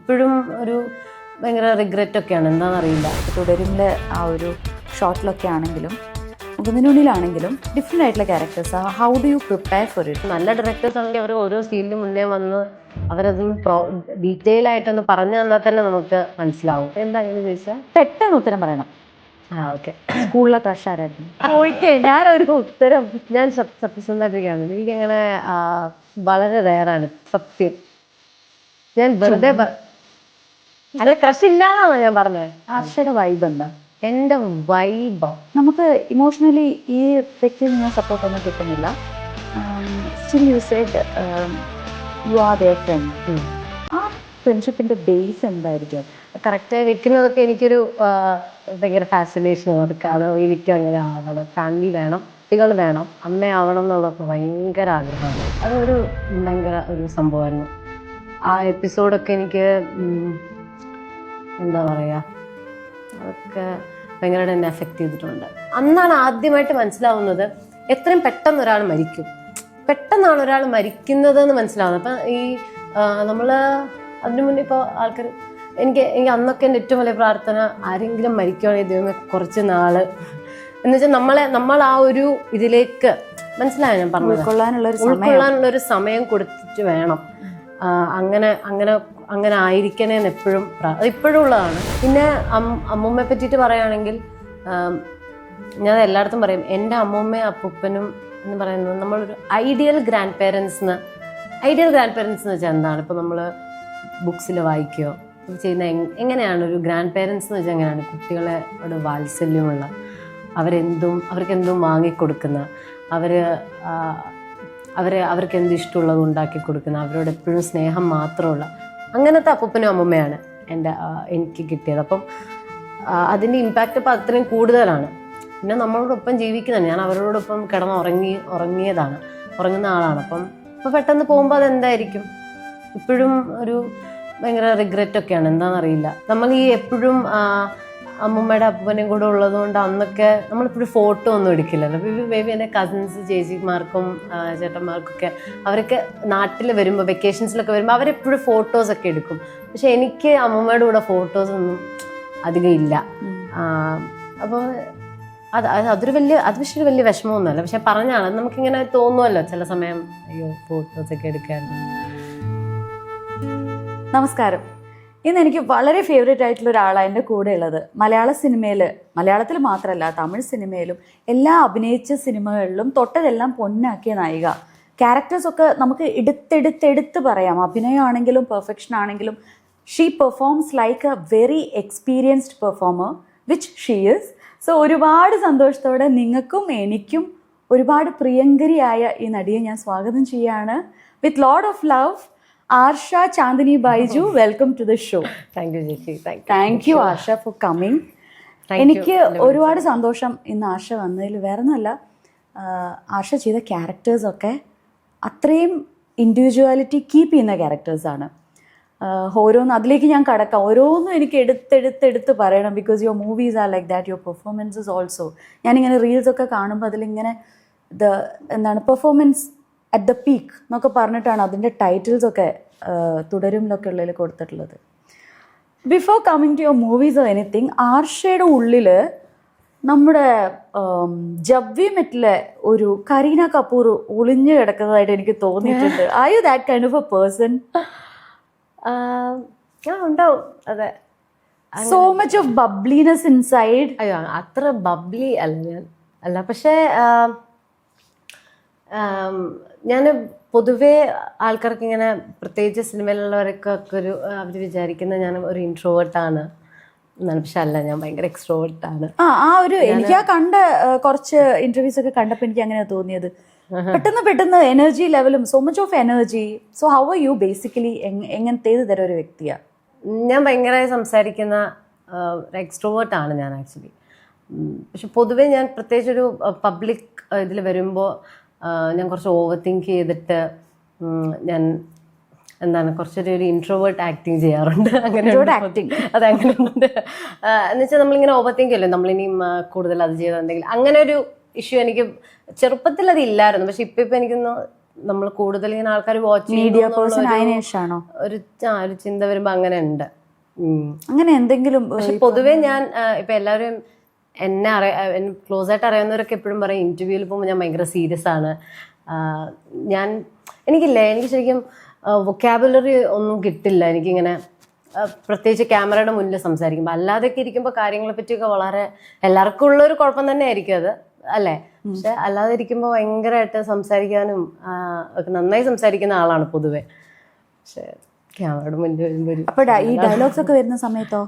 ഇപ്പോഴും ഒരു ഭയങ്കര റിഗ്രറ്റൊക്കെയാണ്, എന്താണെന്നറിയില്ല. തുടരുമിലെ ആ ഒരു ഷോട്ടിലൊക്കെ ആണെങ്കിലും മുകുന്ദനുള്ളിലാണെങ്കിലും ഡിഫറെൻ്റ് ആയിട്ടുള്ള characters. How do you prepare for it? നല്ല ഡയറക്ടേഴ്സ് ആണെങ്കിൽ അവർ ഓരോ സീനിന് മുന്നേ വന്ന് അവരത് ഡീറ്റെയിൽ ആയിട്ടൊന്ന് പറഞ്ഞു തന്നാൽ തന്നെ നമുക്ക് മനസ്സിലാവും. എന്താണെന്ന് ചോദിച്ചാൽ പെട്ടെന്ന് ഉത്തരം പറയണം. ഓക്കെ. സ്കൂളിലെ ക്രഷ് ആരായിരുന്നു? ഓക്കെ, ഞാനൊരു ഉത്തരം ഞാൻ സത്യസന്ധമായിട്ടിരിക്കുകയാണ്. എനിക്കങ്ങനെ വളരെ റെയറാണ് സത്യം. ഞാൻ വെറുതെ അല്ല, ക്രഷ് ഇല്ലാന്നാണോ ഞാൻ പറഞ്ഞത്? ആർഷയുടെ വൈബ് എന്താ? എൻ്റെ വൈബോ നമുക്ക് ഇമോഷണലി ഈ വ്യക്തിയിൽ നിന്ന് സപ്പോർട്ട് ഒന്നും കിട്ടുന്നില്ല. Still you said you are their friend. ആ ഫ്രണ്ട്ഷിപ്പിന്റെ ബേസ് എന്തായിരിക്കും? കറക്റ്റായി വെക്കുന്നതൊക്കെ എനിക്കൊരു ഭയങ്കര ഫാസിനേഷൻ. അത് എനിക്ക് അങ്ങനെ ആവണം, ഫാമിലി വേണം, കുട്ടികൾ വേണം, അമ്മയാവണം എന്നുള്ളതൊക്കെ ഭയങ്കര ആഗ്രഹമാണ്. അതൊരു ഭയങ്കര ഒരു സംഭവമായിരുന്നു. ആ എപ്പിസോഡൊക്കെ എനിക്ക് എന്താ പറയുക, അതൊക്കെ ഭയങ്കരമായിട്ട് എന്നെ എഫക്റ്റ് ചെയ്തിട്ടുണ്ട്. അന്നാണ് ആദ്യമായിട്ട് മനസ്സിലാവുന്നത് എത്രയും പെട്ടെന്ന് ഒരാൾ മരിക്കും, പെട്ടെന്നാണ് ഒരാൾ മരിക്കുന്നതെന്ന് മനസ്സിലാവുന്നത്. അപ്പം ഈ നമ്മൾ അതിനു മുന്നേ ഇപ്പോൾ ആൾക്കാർ എനിക്ക് അന്നൊക്കെ എൻ്റെ ഏറ്റവും വലിയ പ്രാർത്ഥന ആരെങ്കിലും മരിക്കുകയാണെങ്കിൽ ദൈവമേ കുറച്ച് നാള് എന്ന് വെച്ചാൽ നമ്മൾ ആ ഒരു ഇതിലേക്ക് മനസ്സിലായോ ഞാൻ പറഞ്ഞത്, ഉൾക്കൊള്ളാനുള്ളൊരു സമയം കൊടുത്തിട്ട് വേണം. അങ്ങനെ ആയിരിക്കണേന്ന് എപ്പോഴും അത് ഇപ്പോഴും ഉള്ളതാണ്. പിന്നെ അമ്മൂമ്മയെ പറ്റിയിട്ട് പറയുകയാണെങ്കിൽ ഞാൻ എല്ലായിടത്തും പറയും, എൻ്റെ അമ്മൂമ്മയും അപ്പൂപ്പനും എന്ന് പറയുന്നത് നമ്മളൊരു ഐഡിയൽ ഗ്രാൻഡ് പേരൻസ് എന്ന് വെച്ചാൽ എന്താണ്? ഇപ്പോൾ നമ്മൾ ബുക്സിൽ വായിക്കുകയോ ചെയ്യുന്ന എങ്ങനെയാണ് ഒരു ഗ്രാൻഡ് പേരൻസ് എന്ന് വെച്ചാൽ എങ്ങനെയാണ്? കുട്ടികളെ ഒരു വാത്സല്യമുള്ള, അവർക്കെന്തും വാങ്ങിക്കൊടുക്കുന്ന, അവർക്ക് എന്ത് ഇഷ്ടമുള്ളത് ഉണ്ടാക്കി കൊടുക്കുന്ന, അവരോട് എപ്പോഴും സ്നേഹം മാത്രമുള്ള അങ്ങനത്തെ അപ്പൂപ്പനും അമ്മൂമ്മയാണ് എനിക്ക് കിട്ടിയത്. അപ്പം അതിൻ്റെ ഇമ്പാക്റ്റ് ഇപ്പം അത്രയും കൂടുതലാണ്. പിന്നെ നമ്മളോടൊപ്പം ജീവിക്കുന്നതാണ്, ഞാൻ അവരോടൊപ്പം ഉറങ്ങുന്ന ആളാണ്. അപ്പം ഇപ്പം പെട്ടെന്ന് പോകുമ്പോൾ അതെന്തായിരിക്കും? ഇപ്പോഴും ഒരു ഭയങ്കര റിഗ്രറ്റൊക്കെയാണ്, എന്താണെന്നറിയില്ല. നമ്മൾ ഈ എപ്പോഴും അമ്മൂമ്മയുടെ അപ്പൂപ്പനെയും കൂടെ ഉള്ളതുകൊണ്ട് അന്നൊക്കെ നമ്മളിപ്പോഴും ഫോട്ടോ ഒന്നും എടുക്കില്ലല്ലോ. ബേബി എൻ്റെ കസിൻസ്, ചേച്ചിമാർക്കും ചേട്ടന്മാർക്കൊക്കെ അവരൊക്കെ നാട്ടിൽ വരുമ്പോൾ, വെക്കേഷൻസിലൊക്കെ വരുമ്പോൾ അവരെപ്പോഴും ഫോട്ടോസൊക്കെ എടുക്കും. പക്ഷെ എനിക്ക് അമ്മൂമ്മയുടെ കൂടെ ഫോട്ടോസൊന്നും അധികം ഇല്ല. അപ്പോൾ അത് പക്ഷേ ഒരു വലിയ വിഷമമൊന്നുമല്ല. പക്ഷെ പറഞ്ഞാണ് നമുക്കിങ്ങനെ തോന്നുമല്ലോ ചില സമയം, അയ്യോ ഫോട്ടോസൊക്കെ എടുക്കാറുണ്ട്. നമസ്കാരം. ഇന്ന് എനിക്ക് വളരെ ഫേവറേറ്റ് ആയിട്ടുള്ള ഒരാളാണ് എൻ്റെ കൂടെ ഉള്ളത്. മലയാളത്തിൽ മാത്രമല്ല തമിഴ് സിനിമയിലും എല്ലാ അഭിനയിച്ച സിനിമകളിലും തൊട്ടതെല്ലാം പൊന്നാക്കിയ നായിക. ക്യാരക്ടേഴ്സൊക്കെ നമുക്ക് എടുത്തെടുത്ത് പറയാം. അഭിനയമാണെങ്കിലും പെർഫെക്ഷൻ ആണെങ്കിലും she performs like A very experienced performer which she is. So ഒരുപാട് സന്തോഷത്തോടെ നിങ്ങൾക്കും എനിക്കും ഒരുപാട് പ്രിയങ്കരിയായ ഈ നടിയെ ഞാൻ സ്വാഗതം ചെയ്യാണ്. With lot of love, Arsha Chandini Baiju, welcome to the show. Thank you ചേച്ചി. Thank you Arsha for coming. എനിക്ക് ഒരുപാട് സന്തോഷം ഇന്ന് ആർഷ വന്നതിൽ. വേറെ ഒന്നുമല്ല, ആർഷ ചെയ്ത ക്യാരക്ടേഴ്സൊക്കെ അത്രയും ഇൻഡിവിജ്വാലിറ്റി കീപ്പ് ചെയ്യുന്ന ക്യാരക്ടേഴ്സാണ്. ഓരോന്നും അതിലേക്ക് ഞാൻ കടക്കാം. ഓരോന്നും എനിക്ക് എടുത്ത് പറയണം. Because your movies R like that, your performances also. ഞാനിങ്ങനെ റീൽസൊക്കെ കാണുമ്പോൾ അതിലിങ്ങനെ പെർഫോമൻസ് അറ്റ് ദ പീക്ക് എന്നൊക്കെ പറഞ്ഞിട്ടാണ് അതിൻ്റെ ടൈറ്റിൽസൊക്കെ തുടരുമിലൊക്കെ ഉള്ളതിൽ കൊടുത്തിട്ടുള്ളത്. Before coming to your movies or anything, ആർഷയുടെ ഉള്ളിൽ നമ്മുടെ ജവ്വിമെറ്റിലെ ഒരു കരീന കപൂർ ഒളിഞ്ഞു കിടക്കുന്നതായിട്ട് എനിക്ക് തോന്നിയിട്ടുണ്ട്. Are you that kind of A person? ഉണ്ടാവും. അതെ, സോ മച്ച് ഓഫ് ബബ്ലിനെസ് ഇൻസൈഡ്. അയ്യോ അത്ര ബബ്ലി അല്ല. പക്ഷേ ഞാൻ പൊതുവേ ആൾക്കാർക്ക് ഇങ്ങനെ, പ്രത്യേകിച്ച് സിനിമയിലുള്ളവർക്കൊക്കെ അവർ വിചാരിക്കുന്നത് ഞാൻ ഒരു ഇൻട്രോവേർട്ടാണ് എന്നാണ്. പക്ഷെ അല്ല, ഞാൻ ഭയങ്കര എക്സ്ട്രോവേർട്ടാണ്. എനിക്ക് കണ്ട കുറച്ച് ഇന്റർവ്യൂസ് ഒക്കെ കണ്ടപ്പോൾ എനിക്ക് അങ്ങനെ തോന്നിയത്. പെട്ടെന്ന് എനർജി ലെവലും so much of energy. So how are you basically? എങ്ങനത്തേത് തരം ഒരു വ്യക്തിയാണ്? ഞാൻ ഭയങ്കരമായി സംസാരിക്കുന്ന എക്സ്ട്രോവേർട്ടാണ് ഞാൻ ആക്ച്വലി. പക്ഷെ പൊതുവേ ഞാൻ പ്രത്യേകിച്ചൊരു പബ്ലിക് ഇതിൽ വരുമ്പോൾ ഞാൻ കുറച്ച് ഓവർ തിങ്ക് ചെയ്തിട്ട് ഞാൻ കുറച്ചൊരു ഇൻട്രോവേർട്ട് ആക്ടിങ് ചെയ്യാറുണ്ട്. അങ്ങനെ അതെ, അങ്ങനെയുണ്ട്. എന്ന് വെച്ചാൽ നമ്മളിങ്ങനെ ഓവർ തിങ്ക് അല്ലേ, നമ്മളിനിയും കൂടുതൽ അത് ചെയ്താൽ എന്തെങ്കിലും അങ്ങനെ ഒരു ഇഷ്യൂ എനിക്ക് ചെറുപ്പത്തിൽ അതില്ലായിരുന്നു. പക്ഷെ ഇപ്പം എനിക്കൊന്ന് നമ്മൾ കൂടുതൽ ഇങ്ങനെ ആൾക്കാർ വാച്ച് മീഡിയ പേഴ്സൺ ആയതിനു ശേഷമാണോ ഒരു ചിന്ത വരുമ്പോ അങ്ങനെ ഉണ്ട്. അങ്ങനെ എന്തെങ്കിലും? പക്ഷെ പൊതുവേ ഞാൻ ഇപ്പൊ എല്ലാവരും എന്നെ ക്ലോസ് ആയിട്ട് അറിയാവുന്നവരൊക്കെ എപ്പോഴും പറയും ഇന്റർവ്യൂവിൽ പോകുമ്പോൾ ഞാൻ ഭയങ്കര സീരിയസ് ആണ്. എനിക്ക് ശരിക്കും വൊക്കാബുലറി ഒന്നും കിട്ടില്ല എനിക്കിങ്ങനെ, പ്രത്യേകിച്ച് ക്യാമറയുടെ മുന്നിൽ സംസാരിക്കുമ്പോൾ. അല്ലാതെയൊക്കെ ഇരിക്കുമ്പോൾ കാര്യങ്ങളെ പറ്റിയൊക്കെ വളരെ എല്ലാവർക്കും ഉള്ളൊരു കുഴപ്പം തന്നെ ആയിരിക്കും അത്, അല്ലേ? പക്ഷെ അല്ലാതെ ഇരിക്കുമ്പോൾ ഭയങ്കരമായിട്ട് സംസാരിക്കാനും ഒക്കെ നന്നായി സംസാരിക്കുന്ന ആളാണ് പൊതുവെ. പക്ഷെ ക്യാമറയുടെ മുന്നിൽ വരുമ്പോൾ അപ്പൊ ഈ ഡയലോഗ്സ് ഒക്കെ വരുന്ന സമയത്തോ,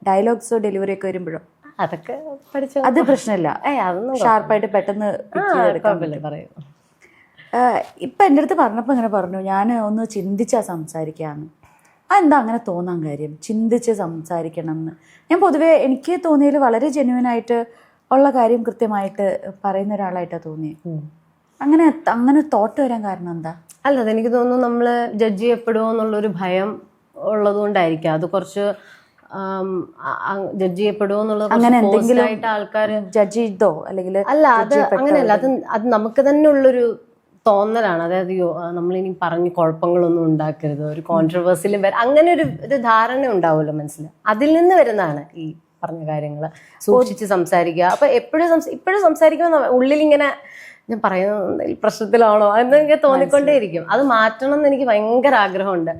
ഡയലോഗ്സോ ഡെലിവറി ഒക്കെ വരുമ്പോഴോ അതൊക്കെ പഠിച്ചു അത് പ്രശ്നമില്ല, അതൊന്നും ഷാർപ്പായിട്ട് പെട്ടെന്ന് പറയും. ഇപ്പൊ എൻ്റെ അടുത്ത് പറഞ്ഞപ്പോൾ ഇങ്ങനെ പറഞ്ഞു, ഞാൻ ഒന്ന് ചിന്തിച്ചാ സംസാരിക്കാന്ന്. അതെന്താ അങ്ങനെ തോന്നാൻ കാര്യം, ചിന്തിച്ച് സംസാരിക്കണം എന്ന്? ഞാൻ പൊതുവെ എനിക്ക് തോന്നിയതിൽ വളരെ ജെന്യുവനായിട്ട് ഉള്ള കാര്യം കൃത്യമായിട്ട് പറയുന്ന ഒരാളായിട്ടാണ് തോന്നിയത്. അങ്ങനെ തോട്ട് വരാൻ കാരണം എന്താ? അല്ല, അതെനിക്ക് തോന്നുന്നു നമ്മൾ ജഡ്ജ് ചെയ്യപ്പെടുമോ എന്നുള്ളൊരു ഭയം ഉള്ളത് കൊണ്ടായിരിക്കും. അത് കുറച്ച് ജഡ്ജ് ചെയ്യപ്പെടുമോ എന്നുള്ളത് അങ്ങനെ എന്തെങ്കിലും ആൾക്കാർ ജഡ്ജ് ചെയ്തോ അല്ലെങ്കിൽ അല്ല, അത് അങ്ങനെയല്ല. അത് നമുക്ക് തന്നെ ഉള്ളൊരു തോന്നലാണ്. അതായത് നമ്മളിനി പറഞ്ഞ് കുഴപ്പങ്ങളൊന്നും ഉണ്ടാക്കരുത്, ഒരു കോൺട്രവേഴ്സിലും അങ്ങനെ ഒരു ധാരണ ഉണ്ടാവുമല്ലോ മനസ്സിൽ. അതിൽ നിന്ന് വരുന്നതാണ് ഈ പറഞ്ഞ കാര്യങ്ങൾ. സൂക്ഷിച്ച് സംസാരിക്കുക. അപ്പൊ ഇപ്പോഴും സംസാരിക്കുമ്പോൾ ഉള്ളിലിങ്ങനെ ഞാൻ പറയുന്നത് പ്രശ്നത്തിലാണോ എന്നൊക്കെ തോന്നിക്കൊണ്ടേയിരിക്കും. അത് മാറ്റണം എന്ന് എനിക്ക് ഭയങ്കര ആഗ്രഹമുണ്ട്.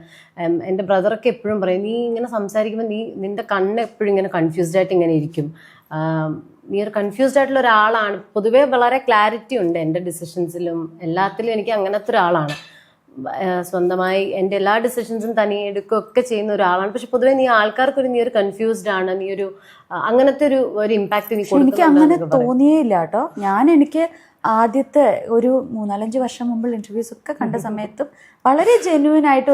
എൻ്റെ ബ്രദറൊക്കെ എപ്പോഴും പറയും, നീ ഇങ്ങനെ സംസാരിക്കുമ്പോൾ നിന്റെ കണ്ണ് എപ്പോഴും ഇങ്ങനെ കൺഫ്യൂസ്ഡ് ആയിട്ട് ഇങ്ങനെ ഇരിക്കും, നീ ഒരു കൺഫ്യൂസ്ഡ് ആയിട്ടുള്ള ഒരാളാണ്. പൊതുവേ വളരെ ക്ലാരിറ്റി ഉണ്ട് എൻ്റെ ഡിസിഷൻസിലും എല്ലാത്തിലും. എനിക്ക് അങ്ങനത്തെ ഒരാളാണ്. സ്വന്തമായി എൻ്റെ എല്ലാ ഡിസിഷൻസും തനിയെ എടുക്കുകയൊക്കെ ചെയ്യുന്ന ഒരാളാണ്. പക്ഷെ പൊതുവേ നീ ആൾക്കാർക്കൊരു നീ ഒരു കൺഫ്യൂസ്ഡ് ആണ്, നീ ഒരു അങ്ങനത്തെ ഒരു ഇമ്പാക്ട് നീ കൊടുക്കും. എനിക്ക് അങ്ങനെ തോന്നിയേയില്ല കേട്ടോ. എനിക്ക് ആദ്യത്തെ ഒരു 3-4 വർഷം മുമ്പ് ഇന്റർവ്യൂസ് ഒക്കെ കണ്ട സമയത്തും വളരെ ജെന്യുവൻ ആയിട്ട്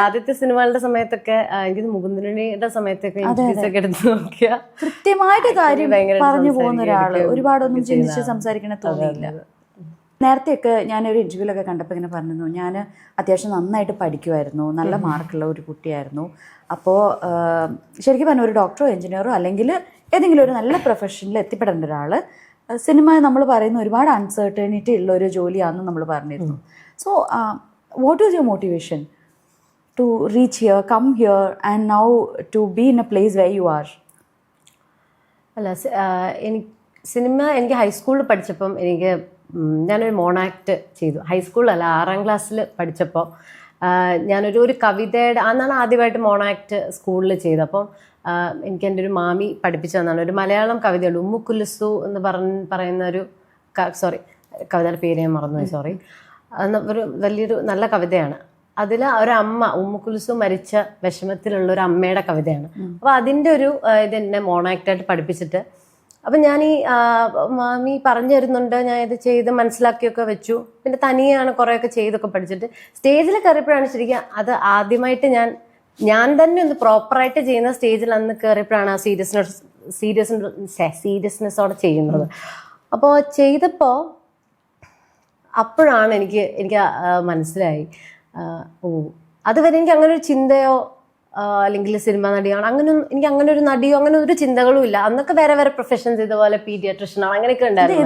ആദ്യത്തെ സിനിമകളുടെ സമയത്തൊക്കെ എനിക്ക് മുകുന്ദനുടെ സമയത്തൊക്കെ ഇന്റർവ്യൂസ് ഒക്കെ എടുത്ത് നോക്കിയാ കൃത്യമായിട്ട് കാര്യം പറഞ്ഞു പോകുന്ന ഒരാള്, ഒരുപാടൊന്നും ചിന്തിച്ച് സംസാരിക്കണ തോന്നിയില്ല. നേരത്തെയൊക്കെ ഞാനൊരു ഇന്റർവ്യൂലൊക്കെ കണ്ടപ്പോൾ ഇങ്ങനെ പറഞ്ഞിരുന്നു, ഞാൻ അത്യാവശ്യം നന്നായിട്ട് പഠിക്കുമായിരുന്നു, നല്ല മാർക്കുള്ള ഒരു കുട്ടിയായിരുന്നു. അപ്പോൾ ശരിക്കും പറഞ്ഞ ഒരു ഡോക്ടറോ എഞ്ചിനീയറോ അല്ലെങ്കിൽ ഏതെങ്കിലും ഒരു നല്ല പ്രൊഫഷനിൽ എത്തിപ്പെടേണ്ട ഒരാൾ, സിനിമ നമ്മൾ പറയുന്ന ഒരുപാട് അൺസർട്ടനിറ്റി ഉള്ള ഒരു ജോലിയാണെന്ന് നമ്മൾ പറഞ്ഞിരുന്നു. So what is your motivation to reach here, come here and now to be in a place where you are? അല്ല, എനിക്ക് ഹൈസ്കൂളിൽ പഠിച്ചപ്പം ഞാനൊരു മോണാക്ട് ചെയ്തു. ഹൈസ്കൂളിലല്ല, 6ാം ക്ലാസ്സിൽ പഠിച്ചപ്പോൾ ഞാനൊരു കവിതയുടെ അന്നാണ് ആദ്യമായിട്ട് മോണാക്ട് സ്കൂളിൽ ചെയ്തത്. അപ്പം എനിക്ക് എൻ്റെ ഒരു മാമി പഠിപ്പിച്ചു തന്നാണ്. ഒരു മലയാളം കവിതയുണ്ട്, ഉമ്മുക്കുലുസു എന്ന് പറയുന്ന ഒരു കവിതയുടെ പേര് ഞാൻ മറന്നുപോയി, സോറി. ഒരു വലിയൊരു നല്ല കവിതയാണ്. അതിൽ ഒരമ്മ, ഉമ്മുക്കുലുസു മരിച്ച വിഷമത്തിലുള്ള ഒരു അമ്മയുടെ കവിതയാണ്. അപ്പോൾ അതിൻ്റെ ഒരു ഇതെന്നെ മോണാക്റ്റായിട്ട് പഠിപ്പിച്ചിട്ട്, അപ്പം ഞാൻ ഈ മാമി പറഞ്ഞു തരുന്നുണ്ട്, ഞാൻ ഇത് ചെയ്ത് മനസ്സിലാക്കിയൊക്കെ വെച്ചു. പിന്നെ തനിയാണ് കുറേയൊക്കെ ചെയ്തൊക്കെ പഠിച്ചിട്ട് സ്റ്റേജിൽ കയറിയപ്പോഴാണ് ശരിക്കും അത് ആദ്യമായിട്ട് ഞാൻ തന്നെ ഒന്ന് പ്രോപ്പറായിട്ട് ചെയ്യുന്ന സ്റ്റേജിൽ അന്ന് കയറിയപ്പോഴാണ് ആ സീരിയസ്നെസ്സോടെ ചെയ്യുന്നത്. അപ്പോൾ ചെയ്തപ്പോൾ അപ്പോഴാണ് എനിക്ക് മനസ്സിലായി, അതുവരെ എനിക്ക് അങ്ങനെ ഒരു ചിന്തയോ അല്ലെങ്കിൽ സിനിമ നടിയാണ് എനിക്ക് അങ്ങനെ ഒരു നടിയോ അങ്ങനെ ഒരു ചിന്തകളും ഇല്ല. അന്നൊക്കെ വേറെ പ്രൊഫഷൻസ്, ഇതുപോലെ പീഡിയാട്രിഷ്യനാണ് അങ്ങനെയൊക്കെ ഉണ്ടായിരുന്നു.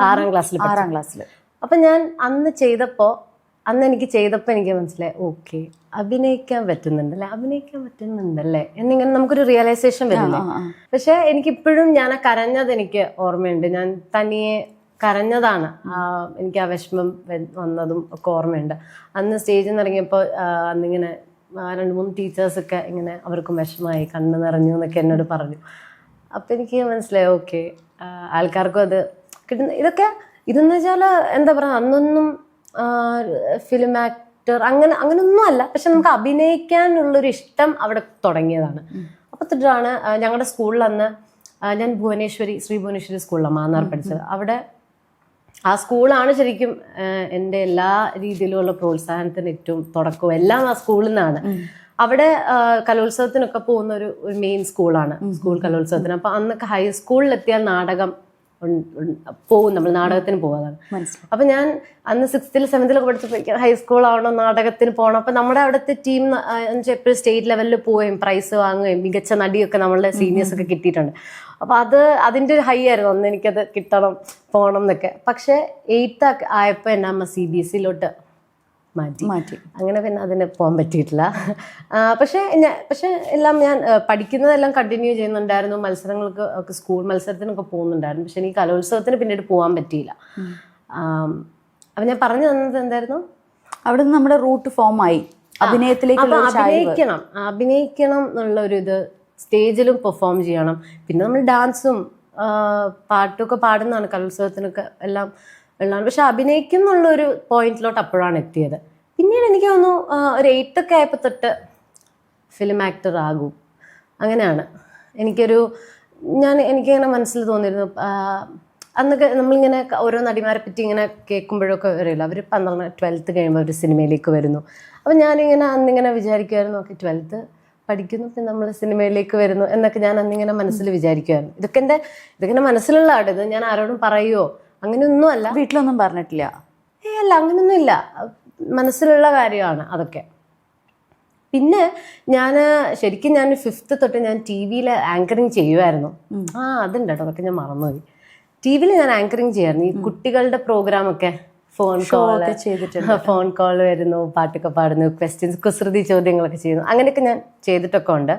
6ാം ക്ലാസ്സിൽ. അപ്പം ഞാൻ അന്ന് എനിക്ക് ചെയ്തപ്പോൾ എനിക്ക് മനസ്സിലായി, ഓക്കെ, അഭിനയിക്കാൻ പറ്റുന്നുണ്ടല്ലേ എന്നിങ്ങനെ നമുക്കൊരു റിയലൈസേഷൻ വരില്ലേ. പക്ഷെ എനിക്കിപ്പോഴും ഞാൻ കരഞ്ഞത് എനിക്ക് ഓർമ്മയുണ്ട്. ഞാൻ തനിയെ കരഞ്ഞതാണ്. എനിക്ക് ആ വിഷമം വന്നതും ഒക്കെ ഓർമ്മയുണ്ട്. അന്ന് സ്റ്റേജിൽ നിന്ന് ഇറങ്ങിയപ്പോൾ അന്നിങ്ങനെ 2-3 ടീച്ചേഴ്സൊക്കെ ഇങ്ങനെ അവർക്കും വിഷമമായി, കണ്ണ് നിറഞ്ഞു എന്നൊക്കെ എന്നോട് പറഞ്ഞു. അപ്പം എനിക്ക് മനസ്സിലായി, ഓക്കെ, ആൾക്കാർക്കും അത് കിട്ടുന്ന ഇതെന്ന് വെച്ചാൽ എന്താ പറയുക, അന്നൊന്നും ഫിലിം ആക്ടർ അങ്ങനൊന്നും അല്ല. പക്ഷെ നമുക്ക് അഭിനയിക്കാനുള്ളൊരു ഇഷ്ടം അവിടെ തുടങ്ങിയതാണ്. അപ്പോൾ തൊട്ടാണ് ഞങ്ങളുടെ സ്കൂളിൽ അന്ന് ഞാൻ ശ്രീ ഭുവനേശ്വരി സ്കൂളിലാണ് മാന്നാർ പഠിച്ചത്. അവിടെ ആ സ്കൂളാണ് ശരിക്കും എൻ്റെ എല്ലാ രീതിയിലുമുള്ള പ്രോത്സാഹനത്തിന് ഏറ്റവും തുടക്കവും എല്ലാം ആ സ്കൂളിൽ നിന്നാണ്. അവിടെ കലോത്സവത്തിനൊക്കെ പോകുന്ന ഒരു മെയിൻ സ്കൂളാണ്, സ്കൂൾ കലോത്സവത്തിന്. അപ്പം അന്നൊക്കെ ഹൈസ്കൂളിലെത്തിയാൽ നാടകം പോകും, നമ്മൾ നാടകത്തിന് പോകാതാണ്. മനസ്സിലായി. അപ്പം ഞാൻ അന്ന് 6th 7th പഠിച്ചപ്പോൾ ഹൈസ്കൂൾ ആവണം, നാടകത്തിന് പോകണം. അപ്പം നമ്മുടെ അവിടുത്തെ ടീം എപ്പോഴും സ്റ്റേറ്റ് ലെവലിൽ പോവുകയും പ്രൈസ് വാങ്ങുകയും മികച്ച നടിയൊക്കെ നമ്മളുടെ സീനിയേഴ്സ് ഒക്കെ കിട്ടിയിട്ടുണ്ട്. അപ്പം അതിൻ്റെ ഒരു ഹൈ ആയിരുന്നു, അന്ന് എനിക്കത് കിട്ടണം, പോകണം എന്നൊക്കെ. പക്ഷേ 8th ആയപ്പോൾ എൻ്റെ അമ്മ CBSE മാറ്റി. അങ്ങനെ പിന്നെ അതിന് പോകാൻ പറ്റിയിട്ടില്ല. പക്ഷേ എല്ലാം ഞാൻ പഠിക്കുന്നതെല്ലാം കണ്ടിന്യൂ ചെയ്യുന്നുണ്ടായിരുന്നു. മത്സരങ്ങൾക്ക് ഒക്കെ സ്കൂൾ മത്സരത്തിനൊക്കെ പോകുന്നുണ്ടായിരുന്നു. പക്ഷെ എനിക്ക് കലോത്സവത്തിന് പിന്നീട് പോകാൻ പറ്റിയില്ല. അപ്പം ഞാൻ പറഞ്ഞു തന്നത് എന്തായിരുന്നു, അവിടെ നിന്ന് നമ്മുടെ റൂട്ട് ഫോം ആയി അഭിനയത്തിലേക്ക്. അഭിനയിക്കണം എന്നുള്ളൊരു ഇത്, സ്റ്റേജിലും പെർഫോം ചെയ്യണം. പിന്നെ നമ്മൾ ഡാൻസും പാട്ടൊക്കെ പാടുന്നതാണ് കലോത്സവത്തിനൊക്കെ എല്ലാം ഉള്ളതാണ്. പക്ഷെ അഭിനയിക്കും എന്നുള്ളൊരു പോയിന്റിലോട്ട് അപ്പോഴാണ് എത്തിയത്. പിന്നീട് എനിക്ക് തോന്നുന്നു ഒരു 8th ഒക്കെ ആയപ്പോൾ തൊട്ട് ഫിലിം ആക്ടർ ആകും, അങ്ങനെയാണ് എനിക്കിങ്ങനെ മനസ്സിൽ തോന്നിയിരുന്നു. അന്നൊക്കെ നമ്മളിങ്ങനെ ഓരോ നടിമാരെ പറ്റി ഇങ്ങനെ കേൾക്കുമ്പോഴൊക്കെ വരില്ല, അവർ 12th കഴിയുമ്പോൾ ഒരു സിനിമയിലേക്ക് വരുന്നു. അപ്പം ഞാനിങ്ങനെ അന്നിങ്ങനെ വിചാരിക്കുമായിരുന്നു, ഓക്കെ 12th പഠിക്കുന്നു, പിന്നെ നമ്മൾ സിനിമയിലേക്ക് വരുന്നു എന്നൊക്കെ ഞാൻ അന്നിങ്ങനെ മനസ്സിൽ വിചാരിക്കുമായിരുന്നു. ഇതൊക്കെ എൻ്റെ മനസ്സിലുള്ള ആട്, ഇത് ഞാൻ ആരോടും പറയുമോ അങ്ങനെയൊന്നും അല്ല. വീട്ടിലൊന്നും പറഞ്ഞിട്ടില്ല? അല്ല, അങ്ങനെയൊന്നും ഇല്ല, മനസ്സിലുള്ള കാര്യമാണ് അതൊക്കെ. പിന്നെ ശരിക്കും ഞാൻ 5th തൊട്ട് ഞാൻ TV ആങ്കറിങ് ചെയ്യുമായിരുന്നു. അതുണ്ട് കേട്ടോ, അതൊക്കെ ഞാൻ മറന്നുപോയി. TV ഞാൻ ആങ്കറിങ് ചെയ്യായിരുന്നു. ഈ കുട്ടികളുടെ പ്രോഗ്രാമൊക്കെ ഫോൺ കോൾ വരുന്നു, പാട്ടൊക്കെ പാടുന്നു, ക്വസ്റ്റ്യൻസ് കുസൃതി ചോദ്യങ്ങളൊക്കെ ചെയ്യുന്നു, അങ്ങനെയൊക്കെ ഞാൻ ചെയ്തിട്ടൊക്കെ ഉണ്ട്.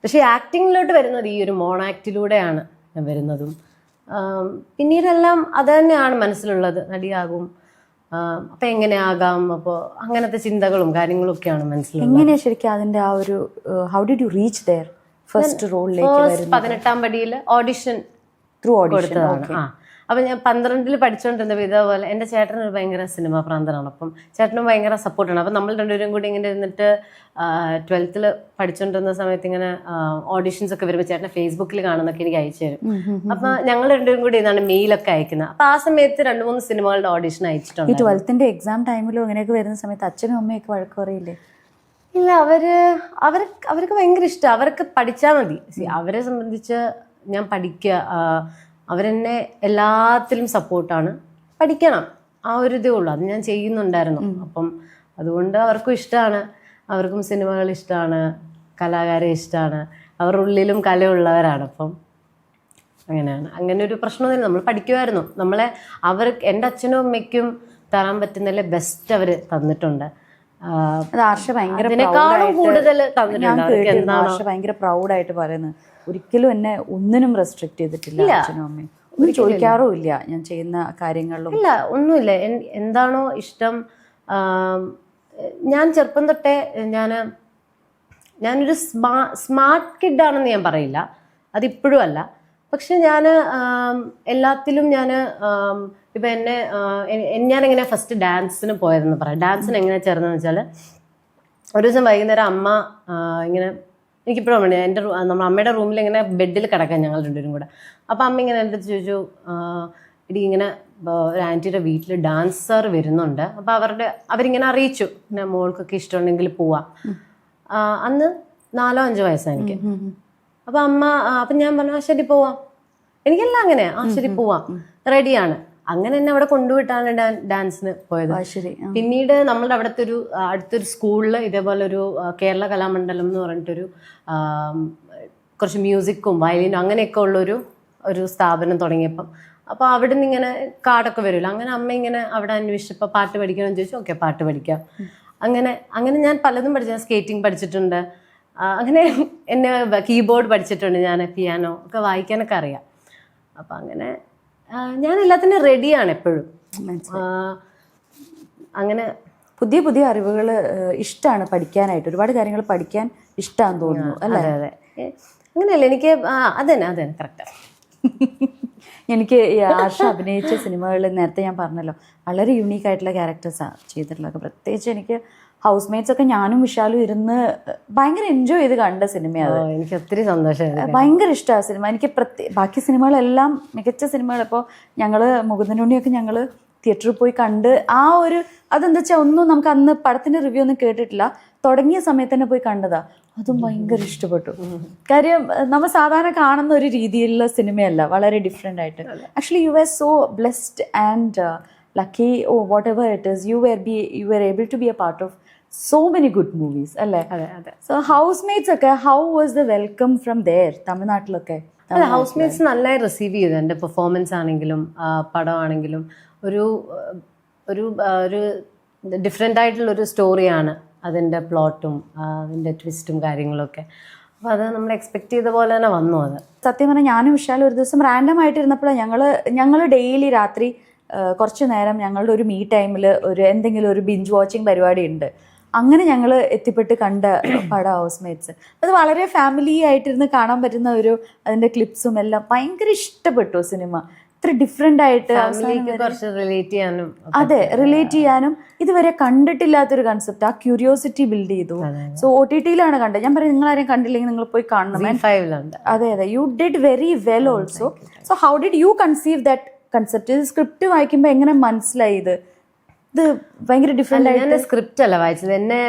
പക്ഷെ ആക്ടിങ്ങിലോട്ട് വരുന്നത് ഈ ഒരു മോണാക്റ്റിലൂടെയാണ് ഞാൻ വരുന്നതും. പിന്നീടെല്ലാം അത് തന്നെയാണ് മനസ്സിലുള്ളത്, നടിയാകും, അപ്പം എങ്ങനെയാകാം, അപ്പോൾ അങ്ങനത്തെ ചിന്തകളും കാര്യങ്ങളും ഒക്കെയാണ് മനസ്സിലുള്ളത്. എങ്ങനെയാ ശരിക്കും അതിന്റെ ആ ഒരു how did you reach there first റോളിലേക്ക്? 18ാം പടിയിൽ ഓഡിഷൻ ത്രൂ ഓഡിഷൻ കൊടുത്തതാണ്. അപ്പം ഞാൻ 12ൽ പഠിച്ചുകൊണ്ടിരുന്നപ്പോൾ ഇതേപോലെ എൻ്റെ ചേട്ടനൊരു ഭയങ്കര സിനിമാ പ്രാന്തനാണ്. അപ്പം ചേട്ടനും ഭയങ്കര സപ്പോർട്ടാണ്. അപ്പം നമ്മൾ രണ്ടുപേരും കൂടി ഇങ്ങനെ ഇരുന്നിട്ട് 12th പഠിച്ചുകൊണ്ടിരുന്ന സമയത്ത് ഇങ്ങനെ ഓഡിഷൻസ് ഒക്കെ വരുമ്പോൾ ചേട്ടനെ ഫേസ്ബുക്കിൽ കാണുന്നൊക്കെ എനിക്ക് അയച്ചു തരും. അപ്പം ഞങ്ങൾ രണ്ടുപേരും കൂടി ഇതാണ് മെയിലൊക്കെ അയക്കുന്നത്. അപ്പം ആ സമയത്ത് 2-3 സിനിമകളുടെ ഓഡിഷൻ അയച്ചിട്ടുണ്ട്. 12th എക്സാം ടൈമിലും അങ്ങനെയൊക്കെ വരുന്ന സമയത്ത് അച്ഛനും അമ്മയൊക്കെ വഴക്ക് പറയില്ലേ? ഇല്ല, അവർക്ക് ഭയങ്കര ഇഷ്ടം, അവർക്ക് പഠിച്ചാൽ മതി. അവരെ സംബന്ധിച്ച് ഞാൻ പഠിക്കുക, അവരെന്നെ എല്ലാത്തിലും സപ്പോർട്ടാണ്, പഠിക്കണം, ആ ഒരു ഇതേ ഉള്ളൂ. അത് ഞാൻ ചെയ്യുന്നുണ്ടായിരുന്നു. അപ്പം അതുകൊണ്ട് അവർക്കും ഇഷ്ടമാണ്, അവർക്കും സിനിമകൾ ഇഷ്ടമാണ്, കലാകാരെ ഇഷ്ടമാണ്, അവരുടെ ഉള്ളിലും കലയുള്ളവരാണ്. അപ്പം അങ്ങനെയാണ്, അങ്ങനെ ഒരു പ്രശ്നമൊന്നുമില്ല. നമ്മൾ പഠിക്കുമായിരുന്നു. എൻ്റെ അച്ഛനും അമ്മയ്ക്കും തരാൻ പറ്റുന്നതിലെ ബെസ്റ്റ് അവർ തന്നിട്ടുണ്ട്. അതിനേക്കാളും കൂടുതൽ തന്നിട്ടുണ്ട്. ഭയങ്കര പ്രൗഡായിട്ട് പറയുന്നത്, ഒരിക്കലും എന്നെ ഒന്നിനും റെസ്ട്രിക്ട് ചെയ്തിട്ടില്ല അച്ഛനും അമ്മയും. ഒന്നും ചോദിക്കാറും ഇല്ല ഞാൻ ചെയ്യുന്ന കാര്യങ്ങളിലും. ഇല്ല, ഒന്നുമില്ല. എന്താണോ ഇഷ്ടം. ഞാൻ ചെറുപ്പം തൊട്ടേ ഞാനൊരു സ്മാർട്ട് കിഡാണെന്ന് ഞാൻ പറയില്ല, അതിപ്പോഴും അല്ല. പക്ഷെ ഞാൻ എല്ലാത്തിലും ഇപ്പം ഞാനെങ്ങനെ ഫസ്റ്റ് ഡാൻസിന് പോയതെന്ന് പറയാം. ഡാൻസിന് എങ്ങനെ ചേർന്നതെന്ന് വെച്ചാൽ, ഒരു ദിവസം വൈകുന്നേരം അമ്മ ഇങ്ങനെ, എനിക്കിപ്പോഴും വേണം, നമ്മുടെ അമ്മയുടെ റൂമിൽ ഇങ്ങനെ ബെഡിൽ കിടക്കാൻ ഞങ്ങൾ രണ്ടുപേരും കൂടെ. അപ്പം അമ്മ ഇങ്ങനെ എൻ്റെ അടുത്ത് ചോദിച്ചു, ഇങ്ങനെ ഒരു ആൻറ്റിയുടെ വീട്ടിൽ ഡാൻസർ വരുന്നുണ്ട്, അപ്പം അവരിങ്ങനെ അറിയിച്ചു, പിന്നെ മോൾക്കൊക്കെ ഇഷ്ടമുണ്ടെങ്കിൽ പോവാം. അന്ന് 4-5 വയസ്സാണ് എനിക്ക്. അപ്പം ഞാൻ പറഞ്ഞു, ശരി പോവാം. എനിക്കെല്ലാം അങ്ങനെ, ശരി പോവാം, റെഡിയാണ്. അങ്ങനെ എന്നെ അവിടെ കൊണ്ടുവിട്ടാണ് ഡാൻസിന് പോയത്. പിന്നീട് നമ്മളുടെ അടുത്തൊരു സ്കൂളിൽ ഇതേപോലെ ഒരു കേരള കലാമണ്ഡലം എന്ന് പറഞ്ഞിട്ടൊരു കുറച്ച് മ്യൂസിക്കും വയലിനും അങ്ങനെയൊക്കെ ഉള്ളൊരു സ്ഥാപനം തുടങ്ങിയപ്പം, അപ്പോൾ അവിടെ നിന്ന് ഇങ്ങനെ കാർഡൊക്കെ വരുമല്ലോ. അങ്ങനെ അമ്മ ഇങ്ങനെ അവിടെ അന്വേഷിച്ചപ്പോൾ പാട്ട് പഠിക്കണമെന്ന് ചോദിച്ചു. ഓക്കെ, പാട്ട് പഠിക്കാം. അങ്ങനെ ഞാൻ പലതും പഠിച്ചു. ഞാൻ സ്കേറ്റിംഗ് പഠിച്ചിട്ടുണ്ട്, അങ്ങനെ എന്നെ കീബോർഡ് പഠിച്ചിട്ടുണ്ട്, ഞാൻ പിയാനോ ഒക്കെ വായിക്കാനൊക്കെ അറിയാം. അപ്പം അങ്ങനെ ഞാൻ എല്ലാത്തിനും റെഡിയാണ് എപ്പോഴും. അങ്ങനെ പുതിയ പുതിയ അറിവുകൾ ഇഷ്ടമാണ് പഠിക്കാനായിട്ട്, ഒരുപാട് കാര്യങ്ങൾ പഠിക്കാൻ ഇഷ്ടമാണെന്ന് തോന്നുന്നു അല്ലേ? അതെ, അങ്ങനെയല്ല, എനിക്ക് അതന്നെ കറക്റ്റാണ്. എനിക്ക് ആർഷ അഭിനയിച്ച സിനിമകളിൽ നേരത്തെ ഞാൻ പറഞ്ഞല്ലോ, വളരെ യുണീക്ക് ആയിട്ടുള്ള ക്യാരക്ടേഴ്സാണ് ചെയ്തിട്ടുള്ളത്. പ്രത്യേകിച്ച് എനിക്ക് ഹൗസ് മേറ്റ്സ് ഒക്കെ ഞാനും വിശാലും ഇരുന്ന് ഭയങ്കര എൻജോയ് ചെയ്ത് കണ്ട സിനിമയാണ്. എനിക്ക് ഒത്തിരി സന്തോഷമായി, ഭയങ്കര ഇഷ്ടമാണ് സിനിമ. എനിക്ക് ബാക്കി സിനിമകളെല്ലാം മികച്ച സിനിമകൾ. ഇപ്പോൾ ഞങ്ങൾ മുകുന്ദനുണ്ണിയൊക്കെ ഞങ്ങൾ തിയേറ്ററിൽ പോയി കണ്ട് അതെന്താ വെച്ചാൽ ഒന്നും നമുക്ക് അന്ന് പടത്തിൻ്റെ റിവ്യൂ ഒന്നും കേട്ടിട്ടില്ല. തുടങ്ങിയ സമയത്ത് തന്നെ പോയി കണ്ടതാ, അതും ഭയങ്കര ഇഷ്ടപ്പെട്ടു. കാര്യം നമ്മൾ സാധാരണ കാണുന്ന ഒരു രീതിയിലുള്ള സിനിമയല്ല, വളരെ ഡിഫറെൻ്റ് ആയിട്ട്. Actually you are so blessed and lucky, oh whatever it is, you are able to be a part of so many good movies അല്ലേ? സോ ഹൗസ് മേറ്റ്സ് ഒക്കെ, how was the welcome from there? തമിഴ്നാട്ടിലൊക്കെ housemates നന്നായി receive ചെയ്തു. എൻ്റെ performance ആണെങ്കിലും പടമാണെങ്കിലും ഒരു ഒരു ഒരു ഡിഫറെൻ്റ് ആയിട്ടുള്ളൊരു സ്റ്റോറിയാണ് അതിൻ്റെ പ്ലോട്ടും അതിൻ്റെ ട്വിസ്റ്റും കാര്യങ്ങളൊക്കെ. അപ്പോൾ അത് നമ്മൾ എക്സ്പെക്ട് ചെയ്ത പോലെ തന്നെ വന്നു. അത് സത്യം പറഞ്ഞാൽ ഞാനും വിശാലും ഒരു ദിവസം റാൻഡം ആയിട്ടിരുന്നപ്പോൾ ഞങ്ങൾ ഡെയിലി രാത്രി കുറച്ച് നേരം ഞങ്ങളുടെ ഒരു ടൈമിൽ എന്തെങ്കിലും ഒരു ബിഞ്ച് വാച്ചിങ് പരിപാടി ഉണ്ട്. അങ്ങനെ ഞങ്ങൾ എത്തിപ്പെട്ട് കണ്ട പടം ഹൗസ് മേറ്റ്സ്. അത് വളരെ ഫാമിലി ആയിട്ടിരുന്ന് കാണാൻ പറ്റുന്ന അതിൻ്റെ ക്ലിപ്സും എല്ലാം ഭയങ്കര ഇഷ്ടപ്പെട്ടു സിനിമ. ഇത്ര ഡിഫറെൻ്റ് ആയിട്ട് കുറച്ച് റിലേറ്റ് ചെയ്യാനും, അതെ, റിലേറ്റ് ചെയ്യാനും ഇതുവരെ കണ്ടിട്ടില്ലാത്തൊരു കൺസെപ്റ്റ്. ആ ക്യൂരിയോസിറ്റി ബിൽഡ് ചെയ്തു. സോ OTT-യിലാണ് കണ്ടത്. ഞാൻ പറയും, നിങ്ങൾ ആരെയും കണ്ടില്ലെങ്കിൽ നിങ്ങൾ പോയി കാണണം. അതെ, you did very well also. So how did U conceive that concept? ഇത് സ്ക്രിപ്റ്റ് വായിക്കുമ്പോൾ എങ്ങനെ മനസ്സിലായി ഇത് ഭയങ്കര ഡിഫറെൻ്റ് ആയിട്ട്? ഞാൻ സ്ക്രിപ്റ്റ് അല്ല വായിച്ചത്. എന്നെ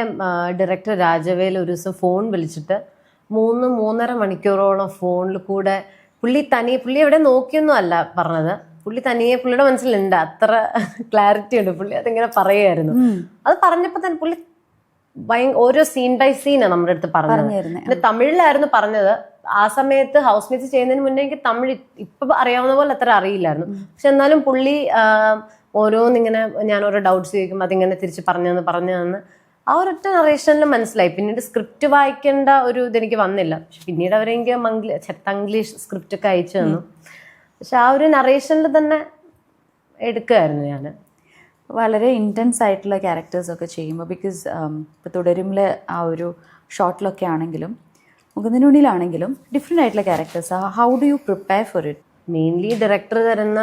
ഡയറക്ടർ രാജവേൽ ഒരു ദിവസം ഫോൺ വിളിച്ചിട്ട് 3-3.5 മണിക്കൂറോളം ഫോണിൽ കൂടെ പുള്ളി എവിടെ നോക്കിയൊന്നും അല്ല പറഞ്ഞത്. പുള്ളി തനിയെ പുള്ളിയുടെ മനസ്സിലുണ്ട്, അത്ര ക്ലാരിറ്റി ഉണ്ട്. പുള്ളി അതിങ്ങനെ പറയുമായിരുന്നു. അത് പറഞ്ഞപ്പോൾ തന്നെ പുള്ളി ഓരോ സീൻ ബൈ സീനാണ് നമ്മുടെ അടുത്ത് പറഞ്ഞത്. തമിഴിലായിരുന്നു പറഞ്ഞത്. ആ സമയത്ത് ഹൗസ് മേറ്റ്സ് ചെയ്യുന്നതിന് മുന്നേ എനിക്ക് തമിഴ് ഇപ്പൊ അറിയാവുന്ന പോലെ അത്ര അറിയില്ലായിരുന്നു. പക്ഷെ എന്നാലും പുള്ളി ഓരോന്നിങ്ങനെ ഞാൻ ഓരോ ഡൗട്ട്സ് ചോദിക്കുമ്പോൾ അതിങ്ങനെ തിരിച്ച് പറഞ്ഞു തന്ന് ആ ഒരൊറ്റ നറേഷനിൽ മനസ്സിലായി. പിന്നീട് സ്ക്രിപ്റ്റ് വായിക്കേണ്ട ഒരു ഇതെനിക്ക് വന്നില്ല. പക്ഷെ പിന്നീട് അവരെനിക്ക് തംഗ്ലീഷ് സ്ക്രിപ്റ്റ് ഒക്കെ അയച്ചു തന്നു. പക്ഷെ ആ ഒരു നറേഷനിൽ തന്നെ എടുക്കുമായിരുന്നു ഞാൻ. വളരെ ഇൻറ്റൻസ് ആയിട്ടുള്ള ക്യാരക്ടേഴ്സൊക്കെ ചെയ്യുമ്പോൾ, ബിക്കോസ് ഇപ്പോൾ തുടരുമിലെ ആ ഒരു ഷോർട്ടിലൊക്കെ ആണെങ്കിലും മുകുന്ദനുണ്ണിയിലാണെങ്കിലും ഡിഫറെൻ്റ് ആയിട്ടുള്ള characters. How do you prepare for it? Mainly director തരുന്ന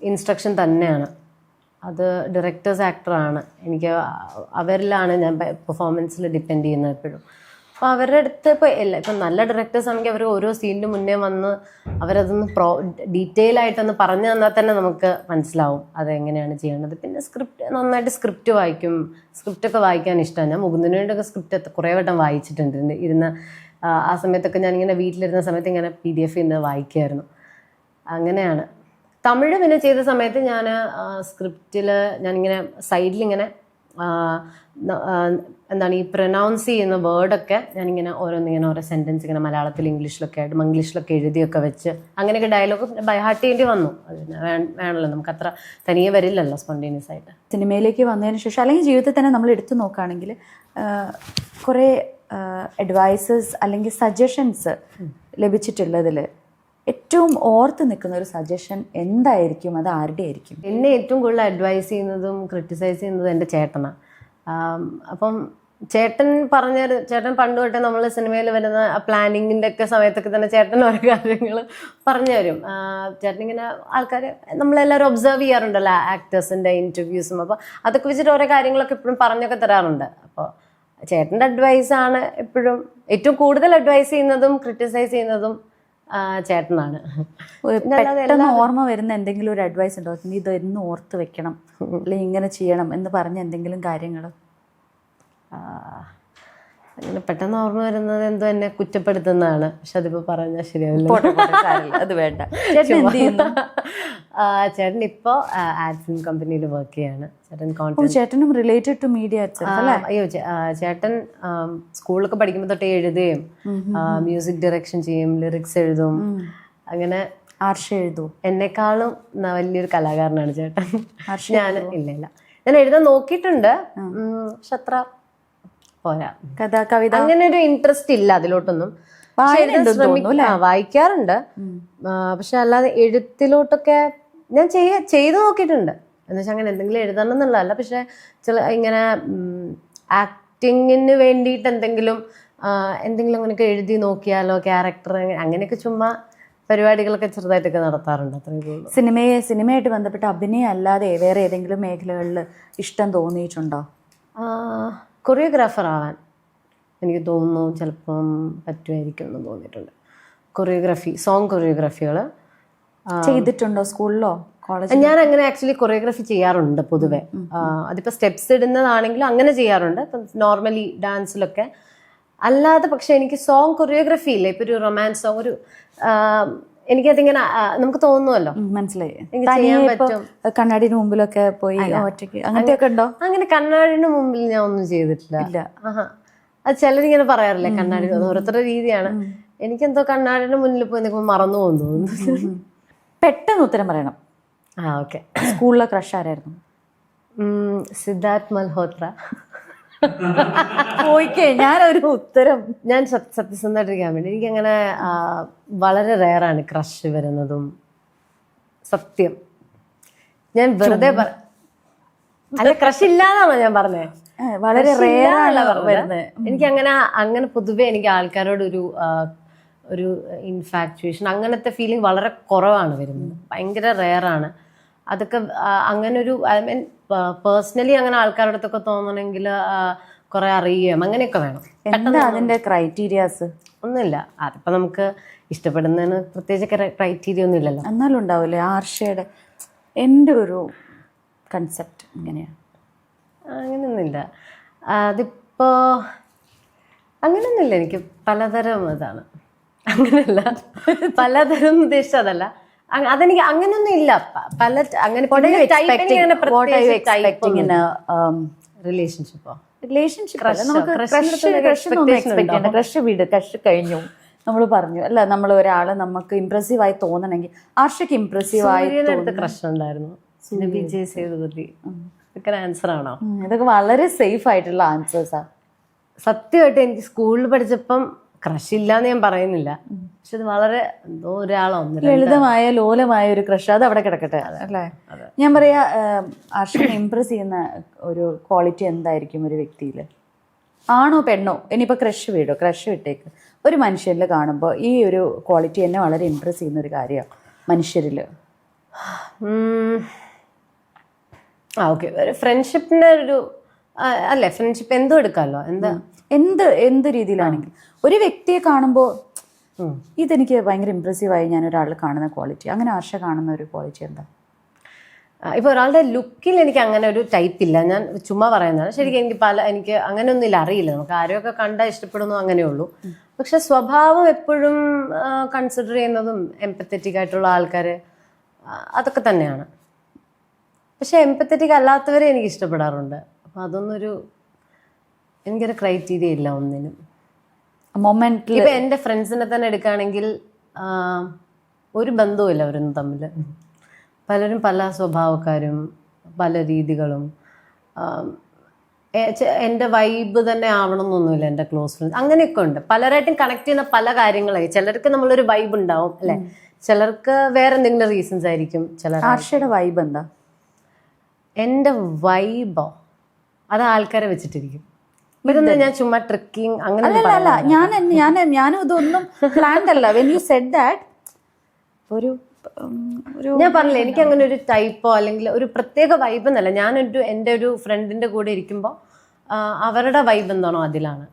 ഇൻസ്ട്രക്ഷൻ തന്നെയാണ്. അത് ഡയറക്ടേഴ്സ് ആക്ടറാണ്. എനിക്ക് അവരിലാണ് ഞാൻ പെർഫോമൻസിൽ ഡിപ്പെൻഡ് ചെയ്യുന്നത് എപ്പോഴും. അപ്പോൾ അവരുടെ അടുത്ത് ഇപ്പം നല്ല ഡയറക്ടേഴ്സ് ആണെങ്കിൽ അവർ ഓരോ സീനിന് മുന്നേ വന്ന് അവരതൊന്ന് ഡീറ്റെയിൽ ആയിട്ടൊന്ന് പറഞ്ഞു തന്നാൽ തന്നെ നമുക്ക് മനസ്സിലാവും അതെങ്ങനെയാണ് ചെയ്യേണ്ടത്. പിന്നെ നന്നായിട്ട് സ്ക്രിപ്റ്റ് വായിക്കും. സ്ക്രിപ്റ്റൊക്കെ വായിക്കാൻ ഇഷ്ടമാണ്. ഞാൻ മുകുന്ദനുണ്ണിയുടെയൊക്കെ സ്ക്രിപ്റ്റ് കുറേ വട്ടം വായിച്ചിട്ടുണ്ട്. ആ സമയത്തൊക്കെ ഞാനിങ്ങനെ വീട്ടിലിരുന്ന സമയത്ത് ഇങ്ങനെ PDF ഇന്ന് വായിക്കുമായിരുന്നു. അങ്ങനെയാണ്. തമിഴ് പിന്നെ ചെയ്ത സമയത്ത് ഞാൻ സ്ക്രിപ്റ്റിൽ ഞാനിങ്ങനെ സൈഡിലിങ്ങനെ ഈ പ്രൊനൗൺസ് ചെയ്യുന്ന വേർഡൊക്കെ ഞാനിങ്ങനെ ഓരോ സെൻറ്റൻസ് ഇങ്ങനെ മലയാളത്തിൽ ഇംഗ്ലീഷിലൊക്കെ ആയിട്ട് മംഗ്ലീഷിലൊക്കെ എഴുതിയൊക്കെ വെച്ച് അങ്ങനെയൊക്കെ ഡയലോഗ് ബൈ ഹാർട്ട് ചെയ്യേണ്ടി വന്നു. അതിന് വേണമല്ലോ, നമുക്ക് അത്ര തനിയെ വരില്ലല്ലോ സ്പോണ്ടേനിയസ് ആയിട്ട്. സിനിമയിലേക്ക് വന്നതിന് ശേഷം അല്ലെങ്കിൽ ജീവിതത്തിൽ തന്നെ നമ്മൾ എടുത്തു നോക്കുകയാണെങ്കിൽ കുറേ അഡ്വൈസസ് അല്ലെങ്കിൽ സജഷൻസ് ലഭിച്ചിട്ടുള്ളതിൽ ഏറ്റവും ഓർത്ത് നിൽക്കുന്ന ഒരു സജഷൻ എന്തായിരിക്കും? അത് ആരുടെ ആയിരിക്കും? എന്നെ ഏറ്റവും കൂടുതൽ അഡ്വൈസ് ചെയ്യുന്നതും ക്രിട്ടിസൈസ് ചെയ്യുന്നതും എൻ്റെ ചേട്ടനാണ്. അപ്പം ചേട്ടൻ പണ്ട് തൊട്ടേ നമ്മൾ സിനിമയിൽ വരുന്ന പ്ലാനിങ്ങിൻ്റെ ഒക്കെ സമയത്തൊക്കെ തന്നെ ചേട്ടൻ ഓരോ കാര്യങ്ങൾ പറഞ്ഞു തരും. ചേട്ടനിങ്ങനെ ആൾക്കാർ നമ്മളെല്ലാവരും ഒബ്സർവ് ചെയ്യാറുണ്ടല്ലോ ആക്ടേഴ്സിൻ്റെ ഇൻ്റർവ്യൂസും. അപ്പോൾ അതൊക്കെ വെച്ചിട്ട് ഓരോ കാര്യങ്ങളൊക്കെ എപ്പോഴും പറഞ്ഞൊക്കെ തരാറുണ്ട്. അപ്പോൾ ചേട്ടൻ്റെ അഡ്വൈസാണ് എപ്പോഴും ഏറ്റവും കൂടുതൽ അഡ്വൈസ് ചെയ്യുന്നതും ക്രിട്ടിസൈസ് ചെയ്യുന്നതും ചേട്ടനാണ്. പെട്ടെന്ന് ഓർമ്മ വരുന്ന എന്തെങ്കിലും ഒരു അഡ്വൈസ് ഉണ്ടോ? നീ ഇതൊന്നും ഓർത്ത് വെക്കണം അല്ലെങ്കിൽ ഇങ്ങനെ ചെയ്യണം എന്ന് പറഞ്ഞ എന്തെങ്കിലും കാര്യങ്ങൾ? അങ്ങനെ പെട്ടെന്ന് ഓർമ്മ വരുന്നത് എന്തോ എന്നെ കുറ്റപ്പെടുത്തുന്നതാണ്. പക്ഷെ അതിപ്പോൾ പറഞ്ഞാൽ ശരിയാവില്ല, അത് വേണ്ട. ചേട്ടൻ ഇപ്പോൾ ആഡ് ഫിലിം കമ്പനിയിൽ വർക്ക് ചെയ്യാണ്. ചേട്ടനും റിലേറ്റഡ് ടു മീഡിയ? അയ്യോ, ചേട്ടൻ സ്കൂളിലൊക്കെ പഠിക്കുമ്പോൾ തൊട്ടേ എഴുതുകയും മ്യൂസിക് ഡയറക്ഷൻ ചെയ്യും, ലിറിക്സ് എഴുതും. അങ്ങനെ ആർഷ എഴുതും. എന്നെക്കാളും വലിയൊരു കലാകാരനാണ് ചേട്ടൻ. ഇല്ല ഞാൻ എഴുതാൻ നോക്കിയിട്ടുണ്ട്, പക്ഷെ അത്ര പോരാ. കഥ, കവിത അങ്ങനെ ഒരു ഇൻട്രസ്റ്റ് ഇല്ല അതിലോട്ടൊന്നും. വായിക്കാറുണ്ട്, പക്ഷെ അല്ലാതെ എഴുത്തിലോട്ടൊക്കെ ഞാൻ ചെയ്തു നോക്കിയിട്ടുണ്ട്. എന്ന് വെച്ചാൽ അങ്ങനെ എന്തെങ്കിലും എഴുതണം എന്നുള്ളതല്ല, പക്ഷെ ഇങ്ങനെ ആക്ടിങ്ങിന് വേണ്ടിയിട്ട് എന്തെങ്കിലും അങ്ങനെയൊക്കെ എഴുതി നോക്കിയാലോ, ക്യാരക്ടർ അങ്ങനെയൊക്കെ ചുമ്മാ പരിപാടികളൊക്കെ ചെറുതായിട്ടൊക്കെ നടത്താറുണ്ട്. അത്രയേ ഉള്ളൂ. സിനിമയായിട്ട് ബന്ധപ്പെട്ട അഭിനയം അല്ലാതെ വേറെ ഏതെങ്കിലും മേഖലകളിൽ ഇഷ്ടം തോന്നിയിട്ടുണ്ടോ? കൊറിയോഗ്രാഫർ ആവാൻ എനിക്ക് തോന്നുന്നു ചിലപ്പം പറ്റുമായിരിക്കും എന്ന് തോന്നിയിട്ടുണ്ട്. സോങ് കൊറിയോഗ്രാഫികൾ ചെയ്തിട്ടുണ്ടോ? സ്കൂളിലോ കോളേജ് ഞാൻ അങ്ങനെ ആക്ച്വലി കൊറിയോഗ്രാഫി ചെയ്യാറുണ്ട് പൊതുവെ. അതിപ്പോ സ്റ്റെപ്സ് ഇടുന്നതാണെങ്കിലും അങ്ങനെ ചെയ്യാറുണ്ട് നോർമലി ഡാൻസിലൊക്കെ. അല്ലാതെ പക്ഷെ എനിക്ക് സോങ് കൊറിയോഗ്രാഫി ഇല്ല. ഇപ്പൊ ഒരു റൊമാൻസ് സോങ് ഒരു എനിക്കതിങ്ങനെ നമുക്ക് തോന്നുമല്ലോ മനസ്സിലായി. എനിക്ക് ചെയ്യാൻ പറ്റും. കണ്ണാടിന് മുമ്പിലൊക്കെ പോയി ഒറ്റയ്ക്ക് അങ്ങനത്തെ ഒക്കെ ഉണ്ടോ? അങ്ങനെ കണ്ണാടിന് മുമ്പിൽ ഞാൻ ഒന്നും ചെയ്തിട്ടില്ല. ഇല്ല. അത് ചിലരിങ്ങനെ പറയാറില്ലേ കണ്ണാടി, ഓരോരുത്തരുടെ രീതിയാണ്. എനിക്കെന്തോ കണ്ണാടിന്റെ മുന്നിൽ പോയി നിൽക്കുമ്പോൾ മറന്നു പോകുന്നു തോന്നുന്നു. പെട്ടെന്ന് ഉത്തരം പറയണം. ഓക്കെ. സ്കൂളിലെ ക്രഷ് ആരായിരുന്നു? സിദ്ധാർത്ഥ് മൽഹോത്ര. പോയിക്കേ ഞാനൊരു ഉത്തരം. ഞാൻ സത്യസന്ധമായിട്ടിരിക്കാൻ വേണ്ടി എനിക്കങ്ങനെ വളരെ റെയറാണ് ക്രഷ് വരുന്നതും. സത്യം ഞാൻ വെറുതെ അല്ല, ക്രഷ് ഇല്ലാതാണോ ഞാൻ പറഞ്ഞേ? വളരെ റെയറാണ് വരുന്നത്. എനിക്കങ്ങനെ അങ്ങനെ പൊതുവെ എനിക്ക് ആൾക്കാരോട് ഒരു ഇൻഫാക്ച്വേഷൻ അങ്ങനത്തെ ഫീലിംഗ് വളരെ കുറവാണ് വരുന്നത്. ഭയങ്കര റെയറാണ് അതൊക്കെ. അങ്ങനെ ഒരു ഐ മീൻ പേഴ്സണലി അങ്ങനെ ആൾക്കാരുടെ അടുത്തൊക്കെ തോന്നണമെങ്കിൽ കുറെ അറിയുകയും അങ്ങനെയൊക്കെ വേണം. എന്താ അതിന്റെ ക്രൈറ്റീരിയാസ്? ഒന്നുമില്ല, അതിപ്പോ നമുക്ക് ഇഷ്ടപ്പെടുന്നതിന് പ്രത്യേകിച്ച് ക്രൈറ്റീരിയ ഒന്നും ഇല്ലല്ലോ. എന്നാലും ഉണ്ടാവില്ലേ ആർഷയുടെ? എൻ്റെ ഒരു കൺസെപ്റ്റ് ഇങ്ങനെയാണ്. അങ്ങനെയൊന്നുമില്ല. അതിപ്പോ അങ്ങനെയൊന്നുമില്ല. എനിക്ക് പലതരം ഇതാണ്. അങ്ങനെയല്ല, പലതരം ഉദ്ദേശിച്ചത് അതല്ല. അതെനിക്ക് അങ്ങനെയൊന്നും ഇല്ല. പല അങ്ങനെ റിലേഷൻഷിപ്പോ ക്രഷ് വിട്, ക്രഷ് കഴിഞ്ഞു നമ്മൾ പറഞ്ഞു അല്ല. നമ്മൾ ഒരാള് നമുക്ക് ഇംപ്രസീവ് ആയി തോന്നണമെങ്കിൽ ആർഷയ്ക്ക് ഇംപ്രസീവ് ആയി ക്രഷ് ഉണ്ടായിരുന്നു. വിജയ് സേതുപതി. ഇതൊക്കെ ആൻസർ ആണോ? ഇതൊക്കെ വളരെ സേഫ് ആയിട്ടുള്ള ആൻസേഴ്സാ. സത്യമായിട്ട് എനിക്ക് സ്കൂളിൽ പഠിച്ചപ്പം ക്രഷ് ഇല്ലാന്ന് ഞാൻ പറയുന്നില്ല, പക്ഷെ അത് വളരെ എന്തോ ഒരാളോ ലളിതമായ ലോലമായ ഒരു ക്രഷ്, അത് അവിടെ കിടക്കട്ടെ അല്ലേ. ഞാൻ പറയാ ആർഷനെ ഇംപ്രസ് ചെയ്യുന്ന ഒരു ക്വാളിറ്റി എന്തായിരിക്കും ഒരു വ്യക്തിയിൽ? ആണോ പെണ്ണോ? ഇനിയിപ്പോൾ ക്രഷ് വീടോ, ക്രഷ് വിട്ടേക്ക്. ഒരു മനുഷ്യരിൽ കാണുമ്പോൾ ഈ ഒരു ക്വാളിറ്റി എന്നെ വളരെ ഇംപ്രസ് ചെയ്യുന്ന ഒരു കാര്യമാണ് മനുഷ്യരിൽ. ഓക്കെ, ഒരു ഫ്രണ്ട്ഷിപ്പിന്റെ ഒരു അല്ലേ, ഫ്രണ്ട്ഷിപ്പ് എന്തോ എടുക്കാമല്ലോ. എന്ത് രീതിയിലാണെങ്കിൽ ഒരു വ്യക്തിയെ കാണുമ്പോൾ ഇതെനിക്ക് ഭയങ്കര ഇംപ്രസീവായി ഞാൻ ഒരാളിൽ കാണുന്ന ക്വാളിറ്റി. അങ്ങനെ ആർഷ കാണുന്ന ഒരു ക്വാളിറ്റി എന്താ? ഇപ്പോൾ ഒരാളുടെ ലുക്കിൽ എനിക്ക് അങ്ങനെ ഒരു ടൈപ്പ് ഇല്ല, ഞാൻ ചുമ്മാ പറയുന്നതാണ്. ശരിക്കും എനിക്ക് അങ്ങനെയൊന്നുമില്ല, അറിയില്ല. നമുക്ക് ആരെയൊക്കെ കണ്ടാൽ ഇഷ്ടപ്പെടുന്നു അങ്ങനെയുള്ളൂ. പക്ഷെ സ്വഭാവം എപ്പോഴും കൺസിഡർ ചെയ്യുന്നതും എംപത്തറ്റിക് ആയിട്ടുള്ള ആൾക്കാർ അതൊക്കെ തന്നെയാണ്. പക്ഷെ എംപത്തറ്റിക് അല്ലാത്തവരെ എനിക്ക് ഇഷ്ടപ്പെടാറുണ്ട്. അപ്പം അതൊന്നൊരു എനിക്കൊരു ക്രൈറ്റീരിയ ഇല്ല ഒന്നിനും. മൊമെന്റിൽ ഇപ്പം എൻ്റെ ഫ്രണ്ട്സിനെ തന്നെ എടുക്കുകയാണെങ്കിൽ ഒരു ബന്ധവുമില്ല അവരൊന്നും തമ്മിൽ. പലരും പല സ്വഭാവക്കാരും പല രീതികളും. എൻ്റെ വൈബ് തന്നെ ആവണമെന്നൊന്നുമില്ല എൻ്റെ ക്ലോസ് ഫ്രണ്ട്സ്. അങ്ങനെയൊക്കെ ഉണ്ട്, പലരായിട്ടും കണക്ട് ചെയ്യുന്ന പല കാര്യങ്ങളായി. ചിലർക്ക് നമ്മളൊരു വൈബ് ഉണ്ടാവും അല്ലേ, ചിലർക്ക് വേറെ എന്തെങ്കിലും റീസൺസ് ആയിരിക്കും. ആർഷയുടെ വൈബ് എന്താ? എൻ്റെ വൈബോ അത് ആൾക്കാരെ വെച്ചിട്ടിരിക്കും. ഇതൊന്നും ഞാൻ ചുമ്മാ ട്രിക്കിങ് അങ്ങനെ അല്ല. ഞാനും ഇതൊന്നും പ്ലാൻഡ് അല്ല. വെൻ യു സെഡ് ദാറ്റ് ഒരു ഞാൻ പറഞ്ഞില്ല എനിക്ക് അങ്ങനെ ഒരു ടൈപ്പോ അല്ലെങ്കിൽ ഒരു പ്രത്യേക വൈബ് എന്നല്ല. എൻ്റെ ഒരു ഫ്രണ്ടിന്റെ കൂടെ ഇരിക്കുമ്പോൾ അവരുടെ വൈബ് എന്താണോ അതിലാണ്.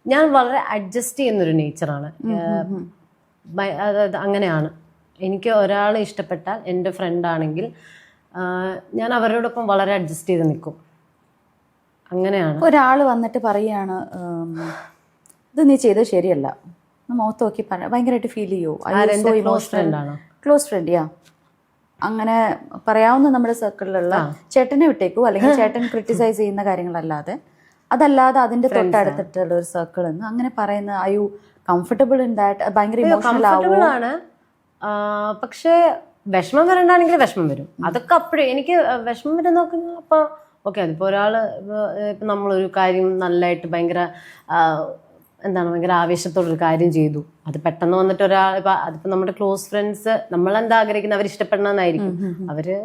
ഞാൻ വളരെ അഡ്ജസ്റ്റ് ചെയ്യുന്നൊരു നേച്ചറാണ്. അതായത് അങ്ങനെയാണ്. എനിക്ക് ഒരാളെ ഇഷ്ടപ്പെട്ടാൽ എൻ്റെ ഫ്രണ്ടാണെങ്കിൽ ഞാൻ അവരോടൊപ്പം വളരെ അഡ്ജസ്റ്റ് ചെയ്ത് നിൽക്കും. അങ്ങനെയാണ്. ഒരാൾ വന്നിട്ട് പറയാണ് ഇത് നീ ചെയ്തത് ശരിയല്ല, മുഖത്ത് നോക്കി ഭയങ്കരമായിട്ട് ഫീൽ ചെയ്യോ? ക്ലോസ് ഫ്രണ്ട് അങ്ങനെ പറയാവുന്ന നമ്മുടെ സർക്കിളിലുള്ള ചേട്ടനെ വിട്ടേക്കോ, അല്ലെങ്കിൽ ചേട്ടൻ ക്രിട്ടിസൈസ് ചെയ്യുന്ന കാര്യങ്ങളല്ലാതെ അതല്ലാതെ അതിന്റെ തൊട്ടടുത്തിട്ടുള്ള ഒരു സർക്കിൾ എന്ന് അങ്ങനെ പറയുന്ന I you comfortable in that? ഭയങ്കര ഇമോഷണൽ ആണ്. പക്ഷേ വിഷമം വരണ്ടാണെങ്കിൽ വിഷമം വരും. അതൊക്കെ അപ്പോഴേ എനിക്ക് വിഷമം വരും നോക്കുന്ന. അപ്പോൾ ഓക്കെ, അതിപ്പോൾ ഒരാള് ഇപ്പം നമ്മളൊരു കാര്യം നല്ലതായിട്ട് ഭയങ്കര ഭയങ്കര ആവേശത്തോടൊരു കാര്യം ചെയ്തു, അത് പെട്ടെന്ന് വന്നിട്ട് ഒരാൾ ഇപ്പം അതിപ്പോൾ നമ്മുടെ ക്ലോസ് ഫ്രണ്ട്സ് നമ്മളെന്താ ആഗ്രഹിക്കുന്നത്, അവർ ഇഷ്ടപ്പെടണമെന്നായിരിക്കും. അവര്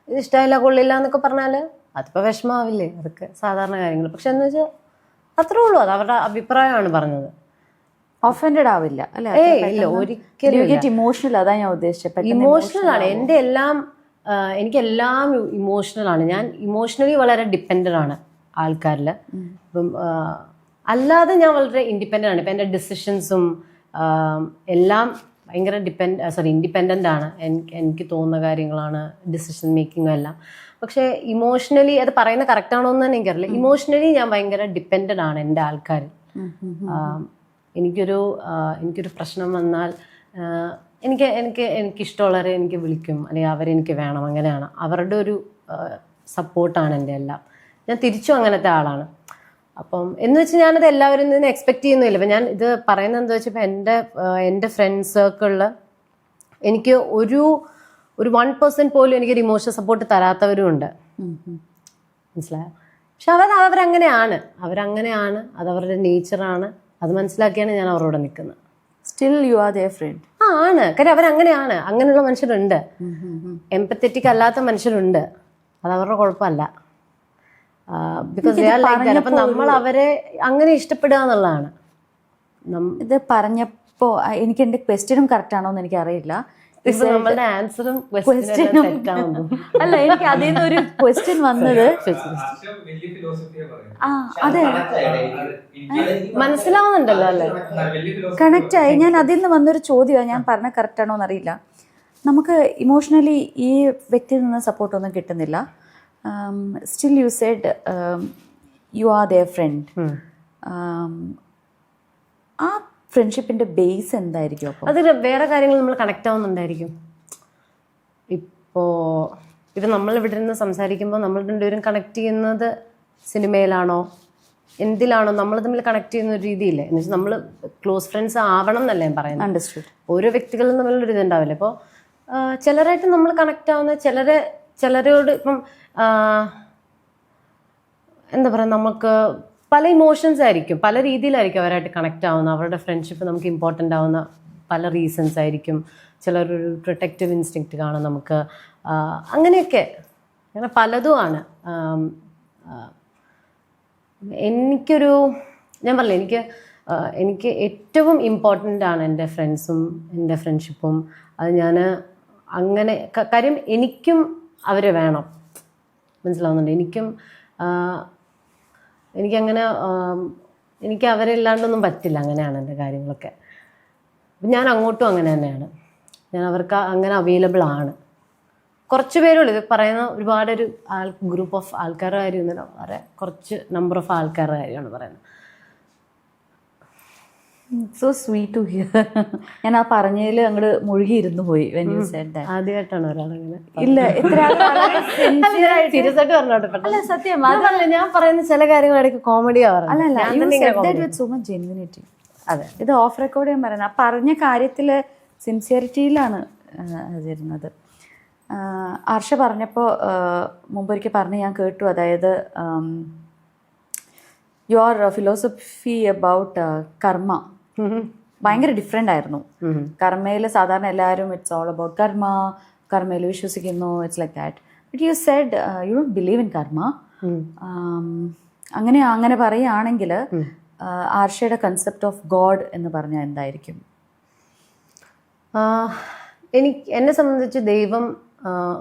ഇത് ഇഷ്ടമായില്ല കൊള്ളില്ല എന്നൊക്കെ പറഞ്ഞാൽ അതിപ്പോൾ വിഷമാവില്ലേ? അതൊക്കെ സാധാരണ കാര്യങ്ങൾ. പക്ഷെ എന്ന് വെച്ചാൽ അത്രേ ഉള്ളൂ, അത് അവരുടെ അഭിപ്രായമാണ് പറഞ്ഞത്. ഒഫൻഡഡ് ആവില്ല അല്ലേ? ഇല്ല, ഒരിക്കലും ഇമോഷണൽ. അതാ ഞാൻ ഉദ്ദേശിച്ചത്. ഇമോഷണൽ ആണ് എനിക്കെല്ലാം ഇമോഷണൽ ആണ്. ഞാൻ ഇമോഷണലി വളരെ ഡിപ്പെൻഡൻ്റ് ആണ് ആൾക്കാരിൽ. ഇപ്പം അല്ലാതെ ഞാൻ വളരെ ഇൻഡിപെൻഡൻ്റ് ആണ്. ഇപ്പം എൻ്റെ ഡിസിഷൻസും എല്ലാം ഭയങ്കര ഇൻഡിപെൻഡൻ്റ് ആണ്. എനിക്ക് തോന്നുന്ന കാര്യങ്ങളാണ് ഡിസിഷൻ മേക്കിങ്ങും എല്ലാം. പക്ഷേ ഇമോഷണലി അത് പറയുന്നത് കറക്റ്റ് ആണോ എന്ന് തന്നെ എനിക്കറിയില്ല. ഇമോഷണലി ഞാൻ ഭയങ്കര ഡിപ്പെൻഡൻ്റ് ആണ് എൻ്റെ ആൾക്കാരിൽ. എനിക്കൊരു പ്രശ്നം വന്നാൽ എനിക്കിഷ്ടമുള്ളവരെ എനിക്ക് വിളിക്കും, അല്ലെങ്കിൽ അവരെനിക്ക് വേണം, അങ്ങനെയാണ്. അവരുടെ ഒരു സപ്പോർട്ടാണ് എൻ്റെ എല്ലാം. ഞാൻ തിരിച്ചും അങ്ങനത്തെ ആളാണ്. അപ്പം എന്ന് വെച്ചാൽ ഞാനത് എല്ലാവരും നിന്ന് എക്സ്പെക്ട് ചെയ്യുന്നില്ല. ഇപ്പം ഞാൻ ഇത് പറയുന്നത് എന്താ വെച്ചപ്പോൾ എൻ്റെ ഫ്രണ്ട്സ് സർക്കിളിൽ എനിക്ക് ഒരു 1% പോലും എനിക്കൊരു ഇമോഷണൽ സപ്പോർട്ട് തരാത്തവരും ഉണ്ട്. മനസ്സിലായോ? പക്ഷെ അവരങ്ങനെയാണ്, അതവരുടെ നേച്ചറാണ്. അത് മനസ്സിലാക്കിയാണ് ഞാൻ അവരോട് നിൽക്കുന്നത്. Still you are their friend. ആണ്, കാര്യം അവരങ്ങനെയാണ്. അങ്ങനെയുള്ള മനുഷ്യരുണ്ട്. എംപത്തറ്റിക് അല്ലാത്ത മനുഷ്യരുണ്ട്. അത് അവരുടെ കുഴപ്പമല്ല. Because they are like that. അപ്പം നമ്മൾ അവരെ അങ്ങനെ ഇഷ്ടപ്പെടുക എന്നുള്ളതാണ്. ഇത് പറഞ്ഞപ്പോൾ എനിക്ക് എൻ്റെ ക്വസ്റ്റ്യനും കറക്റ്റ് ആണോ എന്ന് എനിക്കറിയില്ല. നമ്മളുടെ ആൻസറും ക്വസ്റ്റ്യനും തെറ്റാണെന്നു. അല്ല, എനിക്ക് അതിൽ നിന്ന് ഒരു ക്വസ്റ്റ്യൻ വന്നത് അതെ മനസ്സിലാവുന്നുണ്ടല്ലോ അല്ലേ? കണക്റ്റ് ആയി. ഞാൻ അതിൽ നിന്ന് വന്നൊരു ചോദ്യമാണ്. ഞാൻ പറഞ്ഞ കറക്റ്റ് ആണോ എന്നറിയില്ല. നമുക്ക് ഇമോഷണലി ഈ വ്യക്തിയിൽ നിന്ന് സപ്പോർട്ടൊന്നും കിട്ടുന്നില്ല. Still you said you are their friend. ആ ഫ്രണ്ട്ഷിപ്പിന്റെ ബേസ് എന്തായിരിക്കും? അപ്പോൾ അത് വേറെ കാര്യങ്ങൾ നമ്മൾ കണക്ട് ആവുന്നുണ്ടായിരിക്കും. ഇപ്പം നമ്മൾ ഇവിടെ നിന്ന് സംസാരിക്കുമ്പോൾ നമ്മൾ രണ്ടുപേരും കണക്ട് ചെയ്യുന്നത് സിനിമയിലാണോ എന്തിലാണോ നമ്മൾ തമ്മിൽ കണക്ട് ചെയ്യുന്ന ഒരു രീതിയില്ലേ? എന്ന് വെച്ചാൽ നമ്മൾ ക്ലോസ് ഫ്രണ്ട്സ് ആവണം എന്നല്ലേ ഞാൻ പറയുന്നത്. അണ്ടർസ്റ്റുഡ്. ഓരോ വ്യക്തികളും തമ്മിലൊരു ഇതുണ്ടാവില്ല. ഇപ്പോൾ ചിലരായിട്ട് നമ്മൾ കണക്ട് ആവുന്ന ചിലരോട് ഇപ്പം എന്താ പറയുക, നമുക്ക് പല ഇമോഷൻസ് ആയിരിക്കും, പല രീതിയിലായിരിക്കും അവരായിട്ട് കണക്ട് ആവുന്ന. അവരുടെ ഫ്രണ്ട്ഷിപ്പ് നമുക്ക് ഇമ്പോർട്ടൻ്റ് ആവുന്ന പല റീസൺസ് ആയിരിക്കും. ചിലരൊരു പ്രൊട്ടക്റ്റീവ് ഇൻസ്റ്റിങ്ക്റ്റ് കാണും നമുക്ക്. അങ്ങനെയൊക്കെ അങ്ങനെ പലതുമാണ്. ഞാൻ പറഞ്ഞില്ല, എനിക്ക് ഏറ്റവും ഇമ്പോർട്ടൻ്റ് ആണ് എൻ്റെ ഫ്രണ്ട്സും എൻ്റെ ഫ്രണ്ട്ഷിപ്പും. അത് ഞാൻ അങ്ങനെ കാര്യം എനിക്കും അവരെ വേണം. മനസ്സിലാവുന്നുണ്ട്? എനിക്കങ്ങനെ എനിക്ക് അവരില്ലാണ്ടൊന്നും പറ്റില്ല. അങ്ങനെയാണ് എൻ്റെ കാര്യങ്ങളൊക്കെ. ഞാൻ അങ്ങോട്ടും അങ്ങനെ തന്നെയാണ്. ഞാൻ അവർക്ക് അങ്ങനെ അവൈലബിൾ ആണ്. കുറച്ച് പേരുള്ളൂ ഇത് പറയുന്ന. ഒരുപാടൊരു ഗ്രൂപ്പ് ഓഫ് ആൾക്കാരുടെ കാര്യമൊന്നുമില്ല, വളരെ കുറച്ച് നമ്പർ ഓഫ് ആൾക്കാരുടെ കാര്യമാണ് പറയുന്നത്. So sweet to hear. ഞാൻ ആ പറഞ്ഞതിൽ അങ്ങോട്ട് മുഴുകിയിരുന്നു പോയി. ആദ്യമായിട്ടാണ് ഒരാളങ്ങനെ. ഇല്ല, എത്ര സീരിയസ് ആയിട്ട് പറഞ്ഞോട്ടെ. അല്ല, സത്യം. ഞാൻ പറയുന്ന ചില കാര്യങ്ങൾ ഇടയ്ക്ക് കോമഡിയാ പറയുന്നത്. So much genuinity. അതെ, ഇത് ഓഫ് റെക്കോർഡ് ഞാൻ പറയുന്നത്. ആ പറഞ്ഞ കാര്യത്തില് സിൻസിയറിറ്റിയിലാണ് വരുന്നത്. ആർഷ പറഞ്ഞപ്പോൾ മുമ്പൊരിക്കൽ പറഞ്ഞ് ഞാൻ കേട്ടു. അതായത് യുവർ ഫിലോസഫി അബൌട്ട് കർമ്മ ഭയങ്കര ഡിഫറെൻ്റ് ആയിരുന്നു. കർമ്മയിൽ സാധാരണ എല്ലാവരും ഇറ്റ്സ് ഓൾ അബൌട്ട് കർമ്മയിൽ വിശ്വസിക്കുന്നു, it's like that. But you said you don't believe in കർമ്മ. അങ്ങനെ പറയുകയാണെങ്കിൽ ആർഷയുടെ കൺസെപ്റ്റ് ഓഫ് ഗോഡ് എന്ന് പറഞ്ഞാൽ എന്തായിരിക്കും? എന്നെ സംബന്ധിച്ച് ദൈവം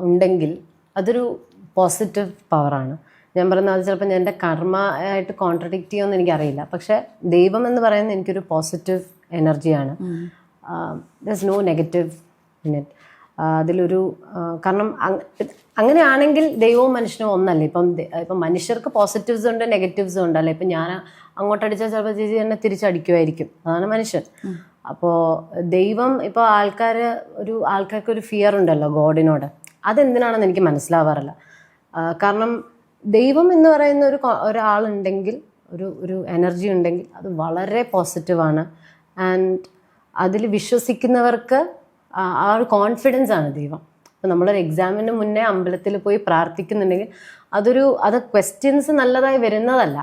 ഉണ്ടെങ്കിൽ അതൊരു പോസിറ്റീവ് പവറാണ്. ഞാൻ പറയുന്നത് അത് ചിലപ്പോൾ എൻ്റെ കർമ്മ ആയിട്ട് കോൺട്രഡിക്റ്റ് ചെയ്യുമെന്ന് എനിക്കറിയില്ല. പക്ഷേ ദൈവം എന്ന് പറയുന്നത് എനിക്കൊരു പോസിറ്റീവ് എനർജിയാണ്. ദർസ് നോ നെഗറ്റീവ് ഇൻ ഇറ്റ്. അതിലൊരു കാരണം അങ്ങനെയാണെങ്കിൽ ദൈവവും മനുഷ്യനും ഒന്നല്ലേ. ഇപ്പം മനുഷ്യർക്ക് പോസിറ്റീവ്സ് ഉണ്ട്, നെഗറ്റീവ്സും ഉണ്ടല്ലേ. ഇപ്പം ഞാൻ അങ്ങോട്ടടിച്ചാൽ ചിലപ്പോൾ ചേച്ചി എന്നെ തിരിച്ചടിക്കുമായിരിക്കും. അതാണ് മനുഷ്യൻ. അപ്പോൾ ദൈവം ഇപ്പോൾ ആൾക്കാർക്കൊരു ഫിയർ ഉണ്ടല്ലോ ഗോഡിനോട്. അതെന്തിനാണെന്ന് എനിക്ക് മനസ്സിലാവാറില്ല. കാരണം ദൈവം എന്ന് പറയുന്ന ഒരാളുണ്ടെങ്കിൽ, ഒരു എനർജി ഉണ്ടെങ്കിൽ അത് വളരെ പോസിറ്റീവാണ്. ആൻഡ് അതിൽ വിശ്വസിക്കുന്നവർക്ക് ആ ഒരു കോൺഫിഡൻസ് ആണ് ദൈവം. അപ്പോൾ നമ്മളൊരു എക്സാമിന് മുന്നേ അമ്പലത്തിൽ പോയി പ്രാർത്ഥിക്കുന്നുണ്ടെങ്കിൽ അത് ക്വസ്റ്റ്യൻസ് നല്ലതായി വരുന്നതല്ല,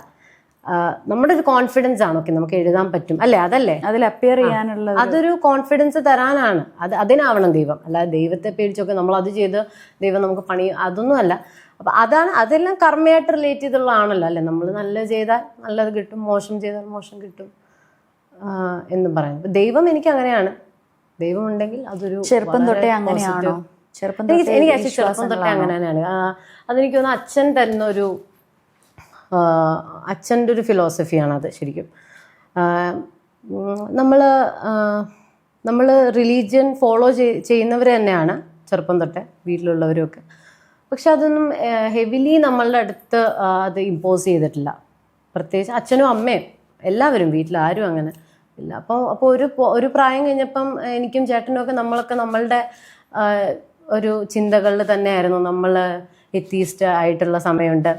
നമ്മുടെ ഒരു കോൺഫിഡൻസ് ആണ്. ഓക്കെ, നമുക്ക് എഴുതാൻ പറ്റും അല്ലേ, അതല്ലേ അതിൽ അപ്പിയർ ചെയ്യാനുള്ള അതൊരു കോൺഫിഡൻസ് തരാനാണ്. അതിനാവണം ദൈവം. അല്ലാതെ ദൈവത്തെ പേടിച്ചൊക്കെ നമ്മൾ അത് ചെയ്ത് ദൈവം നമുക്ക് പണി, അതൊന്നുമല്ല. അപ്പം അതെല്ലാം കർമ്മയായിട്ട് റിലേറ്റ് ചെയ്തുള്ളതാണല്ലോ അല്ലേ. നമ്മൾ നല്ലത് ചെയ്താൽ നല്ലത് കിട്ടും, മോശം ചെയ്താൽ മോശം കിട്ടും എന്ന് പറയുന്നത്. ദൈവം എനിക്ക് അങ്ങനെയാണ്. ദൈവം ഉണ്ടെങ്കിൽ അതൊരു ചെറുപ്പം തൊട്ടേ അങ്ങനെയാണോ? എനിക്ക് ചെറുപ്പം തൊട്ടേ അങ്ങനെ തന്നെയാണ്. അതെനിക്ക് തോന്നുന്നു അച്ഛൻ തരുന്നൊരു അച്ഛൻ്റെ ഒരു ഫിലോസഫിയാണ് അത്. ശരിക്കും നമ്മൾ നമ്മൾ റിലീജിയൻ ഫോളോ ചെയ്യുന്നവർ തന്നെയാണ് ചെറുപ്പം തൊട്ടേ വീട്ടിലുള്ളവരും ഒക്കെ. പക്ഷെ അതൊന്നും ഹെവിലി നമ്മളുടെ അടുത്ത് അത് ഇമ്പോസ് ചെയ്തിട്ടില്ല. പ്രത്യേകിച്ച് അച്ഛനും അമ്മയും എല്ലാവരും വീട്ടിൽ ആരും അങ്ങനെ ഇല്ല. അപ്പോൾ ഒരു പ്രായം കഴിഞ്ഞപ്പം എനിക്കും ചേട്ടനും ഒക്കെ നമ്മളൊക്കെ നമ്മളുടെ ഒരു ചിന്തകളിൽ തന്നെയായിരുന്നു. നമ്മൾ എത്തീസ്റ്റ് ആയിട്ടുള്ള സമയമുണ്ട്.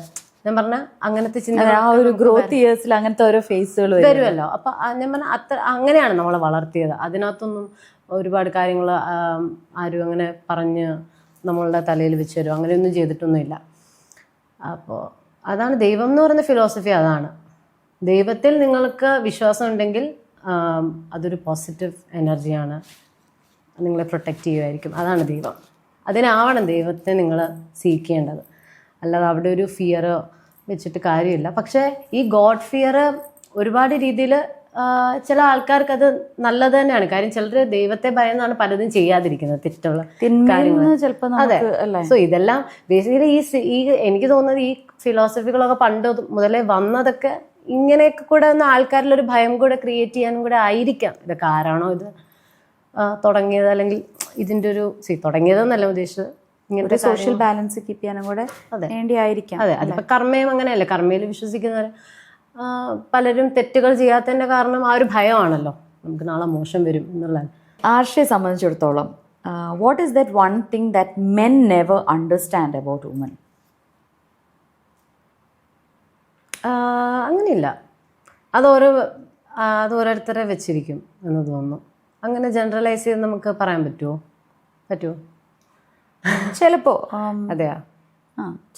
ഞാൻ പറഞ്ഞ അങ്ങനത്തെ ചിന്ത ആ ഒരു ഗ്രോത്ത് ഇയേഴ്സിൽ അങ്ങനത്തെ ഓരോ ഫേസുകൾ വരുമല്ലോ. അപ്പൊ ഞാൻ പറഞ്ഞ അങ്ങനെയാണ് നമ്മളെ വളർത്തിയത്. അതിനകത്തൊന്നും ഒരുപാട് കാര്യങ്ങൾ ആരും അങ്ങനെ പറഞ്ഞ് നമ്മളുടെ തലയിൽ വെച്ച് തരും അങ്ങനെയൊന്നും ചെയ്തിട്ടൊന്നുമില്ല. അപ്പോൾ അതാണ് ദൈവം എന്ന് പറയുന്ന ഫിലോസഫി. അതാണ് ദൈവത്തിൽ നിങ്ങൾക്ക് വിശ്വാസം ഉണ്ടെങ്കിൽ അതൊരു പോസിറ്റീവ് എനർജിയാണ്, നിങ്ങളെ പ്രൊട്ടക്റ്റ് ചെയ്യുമായിരിക്കും. അതാണ് ദൈവം. അതിനാവണം ദൈവത്തെ നിങ്ങൾ സീക്ക് ചെയ്യേണ്ടത്. അല്ലാതെ അവിടെ ഒരു ഫിയർ വെച്ചിട്ട് കാര്യമില്ല. പക്ഷേ ഈ ഗോഡ് ഫിയർ ഒരുപാട് രീതിയിൽ ചില ആൾക്കാർക്ക് അത് നല്ലത് തന്നെയാണ്. കാര്യം ചിലർ ദൈവത്തെ ഭയന്നാണ് പലതും ചെയ്യാതിരിക്കുന്നത്, തെറ്റുള്ള കാര്യങ്ങൾ. അതെ. സോ ഇതെല്ലാം ബേസിക്കലി ഈ എനിക്ക് തോന്നുന്നത് ഈ ഫിലോസഫികളൊക്കെ പണ്ട് മുതലേ വന്നതൊക്കെ ഇങ്ങനെയൊക്കെ കൂടെ ഒന്ന് ആൾക്കാരിലൊരു ഭയം കൂടെ ക്രിയേറ്റ് ചെയ്യാനും കൂടെ ആയിരിക്കാം. ഇതൊക്കെ ആരാണോ ഇത് തുടങ്ങിയത്, അല്ലെങ്കിൽ ഇതിൻ്റെ ഒരു തുടങ്ങിയതെന്നല്ല ഉദ്ദേശിച്ചത്, ഇങ്ങനത്തെ സോഷ്യൽ ബാലൻസ് കീപ്പ് ചെയ്യാനും കൂടെ വേണ്ടിയായിരിക്കാം. അതെ, അതിപ്പോൾ കർമ്മയും അങ്ങനെയല്ലേ. കർമ്മയിൽ വിശ്വസിക്കുന്നവർ പലരും തെറ്റുകൾ ചെയ്യാത്തതിൻ്റെ കാരണം ആ ഒരു ഭയമാണല്ലോ, നമുക്ക് നാളെ മോശം വരും എന്നുള്ളത്. ആർഷയെ സംബന്ധിച്ചിടത്തോളം what is that one thing that men never understand about woman? അങ്ങനെയില്ല, അത് ഓരോരുത്തരെ വെച്ചിരിക്കും എന്ന് തോന്നുന്നു. അങ്ങനെ ജനറലൈസ് ചെയ്ത് നമുക്ക് പറയാൻ പറ്റുമോ? ചിലപ്പോ. അതെയാ?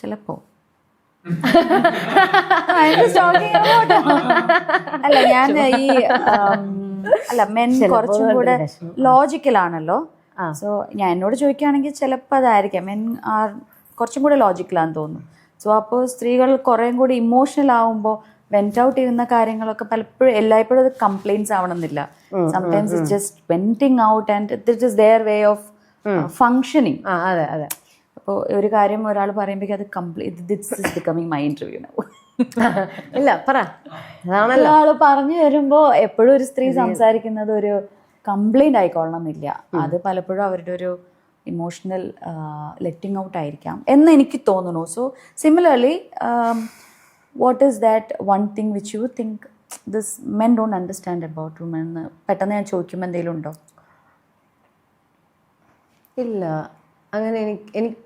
ചിലപ്പോ. അല്ല, ഞാൻ മെൻ കുറച്ചും കൂടെ ലോജിക്കൽ ആണല്ലോ. സോ ഞാൻ എന്നോട് ചോദിക്കുകയാണെങ്കിൽ ചിലപ്പോൾ അതായിരിക്കാം. മെൻ ആർ കുറച്ചും കൂടെ ലോജിക്കലാന്ന് തോന്നുന്നു. സോ അപ്പോൾ സ്ത്രീകൾ കുറേയും കൂടി ഇമോഷണൽ ആവുമ്പോൾ വെന്റ് ഔട്ട് ചെയ്യുന്ന കാര്യങ്ങളൊക്കെ പലപ്പോഴും എല്ലായ്പ്പോഴും അത് കംപ്ലൈൻറ്റ്സ് ആവണമെന്നില്ല. Sometimes it's just venting out and that is their way of functioning. അതെ അതെ. അപ്പോൾ ഒരു കാര്യം ഒരാൾ പറയുമ്പോഴേക്കും അത് this is becoming my interview now. ഇല്ല, പറ. ഒരാൾ പറഞ്ഞു വരുമ്പോൾ എപ്പോഴും ഒരു സ്ത്രീ സംസാരിക്കുന്നത് ഒരു കംപ്ലൈന്റ് ആയിക്കൊള്ളണം എന്നില്ല. അത് പലപ്പോഴും അവരുടെ ഒരു ഇമോഷണൽ ലെറ്റിംഗ് ഔട്ട് ആയിരിക്കാം എന്ന് എനിക്ക് തോന്നുന്നു. So similarly what is that one thing which you think this men don't understand about woman എന്ന് പെട്ടെന്ന് ഞാൻ ചോദിക്കുമ്പോൾ എന്തെങ്കിലും ഉണ്ടോ? ഇല്ല, അങ്ങനെ എനിക്ക്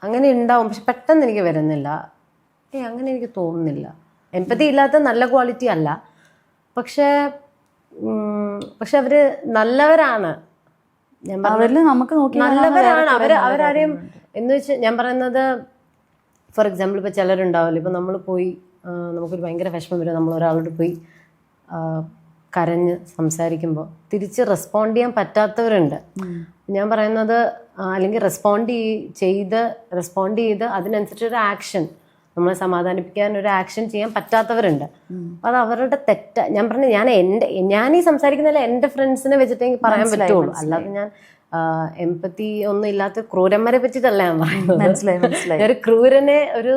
അങ്ങനെ ഉണ്ടാവും, പക്ഷെ പെട്ടെന്ന് എനിക്ക് വരുന്നില്ല. അങ്ങനെ എനിക്ക് തോന്നുന്നില്ല. എംപതി ഇല്ലാത്ത നല്ല ക്വാളിറ്റി അല്ല, പക്ഷെ അവര് നല്ലവരാണ്. ഞാൻ നമുക്ക് നല്ലവരാണ്. അവരാരെയും എന്ന് വെച്ച് ഞാൻ പറയുന്നത്, ഫോർ എക്സാമ്പിൾ ഇപ്പോൾ ചിലരുണ്ടാവില്ല, ഇപ്പം നമ്മൾ പോയി നമുക്കൊരു ഭയങ്കര വിഷമം വരും, നമ്മൾ ഒരാളോട് പോയി കരഞ്ഞ് സംസാരിക്കുമ്പോൾ തിരിച്ച് റെസ്പോണ്ട് ചെയ്യാൻ പറ്റാത്തവരുണ്ട്. ഞാൻ പറയുന്നത്, അല്ലെങ്കിൽ റെസ്പോണ്ട് ചെയ്ത് അതിനനുസരിച്ചൊരു ആക്ഷൻ, നമ്മളെ സമാധാനിപ്പിക്കാൻ ഒരു ആക്ഷൻ ചെയ്യാൻ പറ്റാത്തവരുണ്ട്. അത് അവരുടെ ഞാൻ പറഞ്ഞു, ഞാൻ ഈ സംസാരിക്കുന്നില്ല എൻ്റെ ഫ്രണ്ട്സിനെ വെച്ചിട്ട് എനിക്ക് പറയാൻ പറ്റുള്ളൂ. അല്ലാതെ ഞാൻ എംപതി ഒന്നും ഇല്ലാത്ത ക്രൂരന്മാരെ പറ്റിയിട്ടല്ല ഞാൻ പറയുന്നത്. ഒരു ക്രൂരനെ ഒരു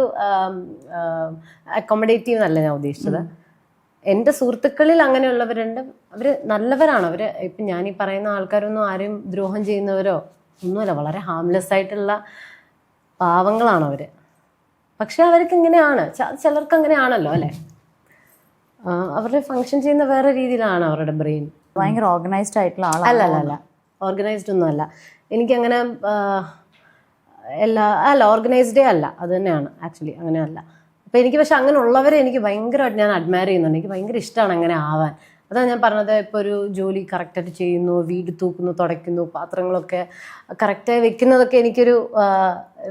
അക്കോമഡേറ്റീവ് എന്നല്ല ഞാൻ ഉദ്ദേശിച്ചത്. എൻ്റെ സുഹൃത്തുക്കളിൽ അങ്ങനെയുള്ളവരുണ്ട്, അവർ നല്ലവരാണ്. അവർ ഇപ്പം ഞാനീ പറയുന്ന ആൾക്കാരൊന്നും ആരെയും ദ്രോഹം ചെയ്യുന്നവരോ ഒന്നുമല്ല, വളരെ ഹാംലെസ് ആയിട്ടുള്ള പാവങ്ങളാണ് അവർ. പക്ഷെ അവർക്ക് ഇങ്ങനെയാണ്, ചിലർക്ക് അങ്ങനെയാണല്ലോ അല്ലേ. അവരുടെ ഫങ്ഷൻ ചെയ്യുന്ന വേറെ രീതിയിലാണ് അവരുടെ ബ്രെയിൻ. ഭയങ്കര ഓർഗനൈസ്ഡ് ആയിട്ടുള്ള അല്ല ഓർഗനൈസ്ഡ് ഒന്നും അല്ല. എനിക്കങ്ങനെ ഓർഗനൈസ്ഡേ അല്ല, അത് തന്നെയാണ് ആക്ച്വലി, അങ്ങനെയല്ല. അപ്പോൾ എനിക്ക് പക്ഷെ അങ്ങനെ ഉള്ളവരെ എനിക്ക് ഭയങ്കരമായിട്ട് ഞാൻ അഡ്മയർ ചെയ്യുന്നുണ്ട്. എനിക്ക് ഭയങ്കര ഇഷ്ടമാണ് അങ്ങനെ ആവാൻ. അതാണ് ഞാൻ പറഞ്ഞത്, ഇപ്പോൾ ഒരു ജോലി കറക്റ്റായിട്ട് ചെയ്യുന്നു, വീട് തൂക്കുന്നു, തുടയ്ക്കുന്നു, പാത്രങ്ങളൊക്കെ കറക്റ്റായി വെക്കുന്നതൊക്കെ എനിക്കൊരു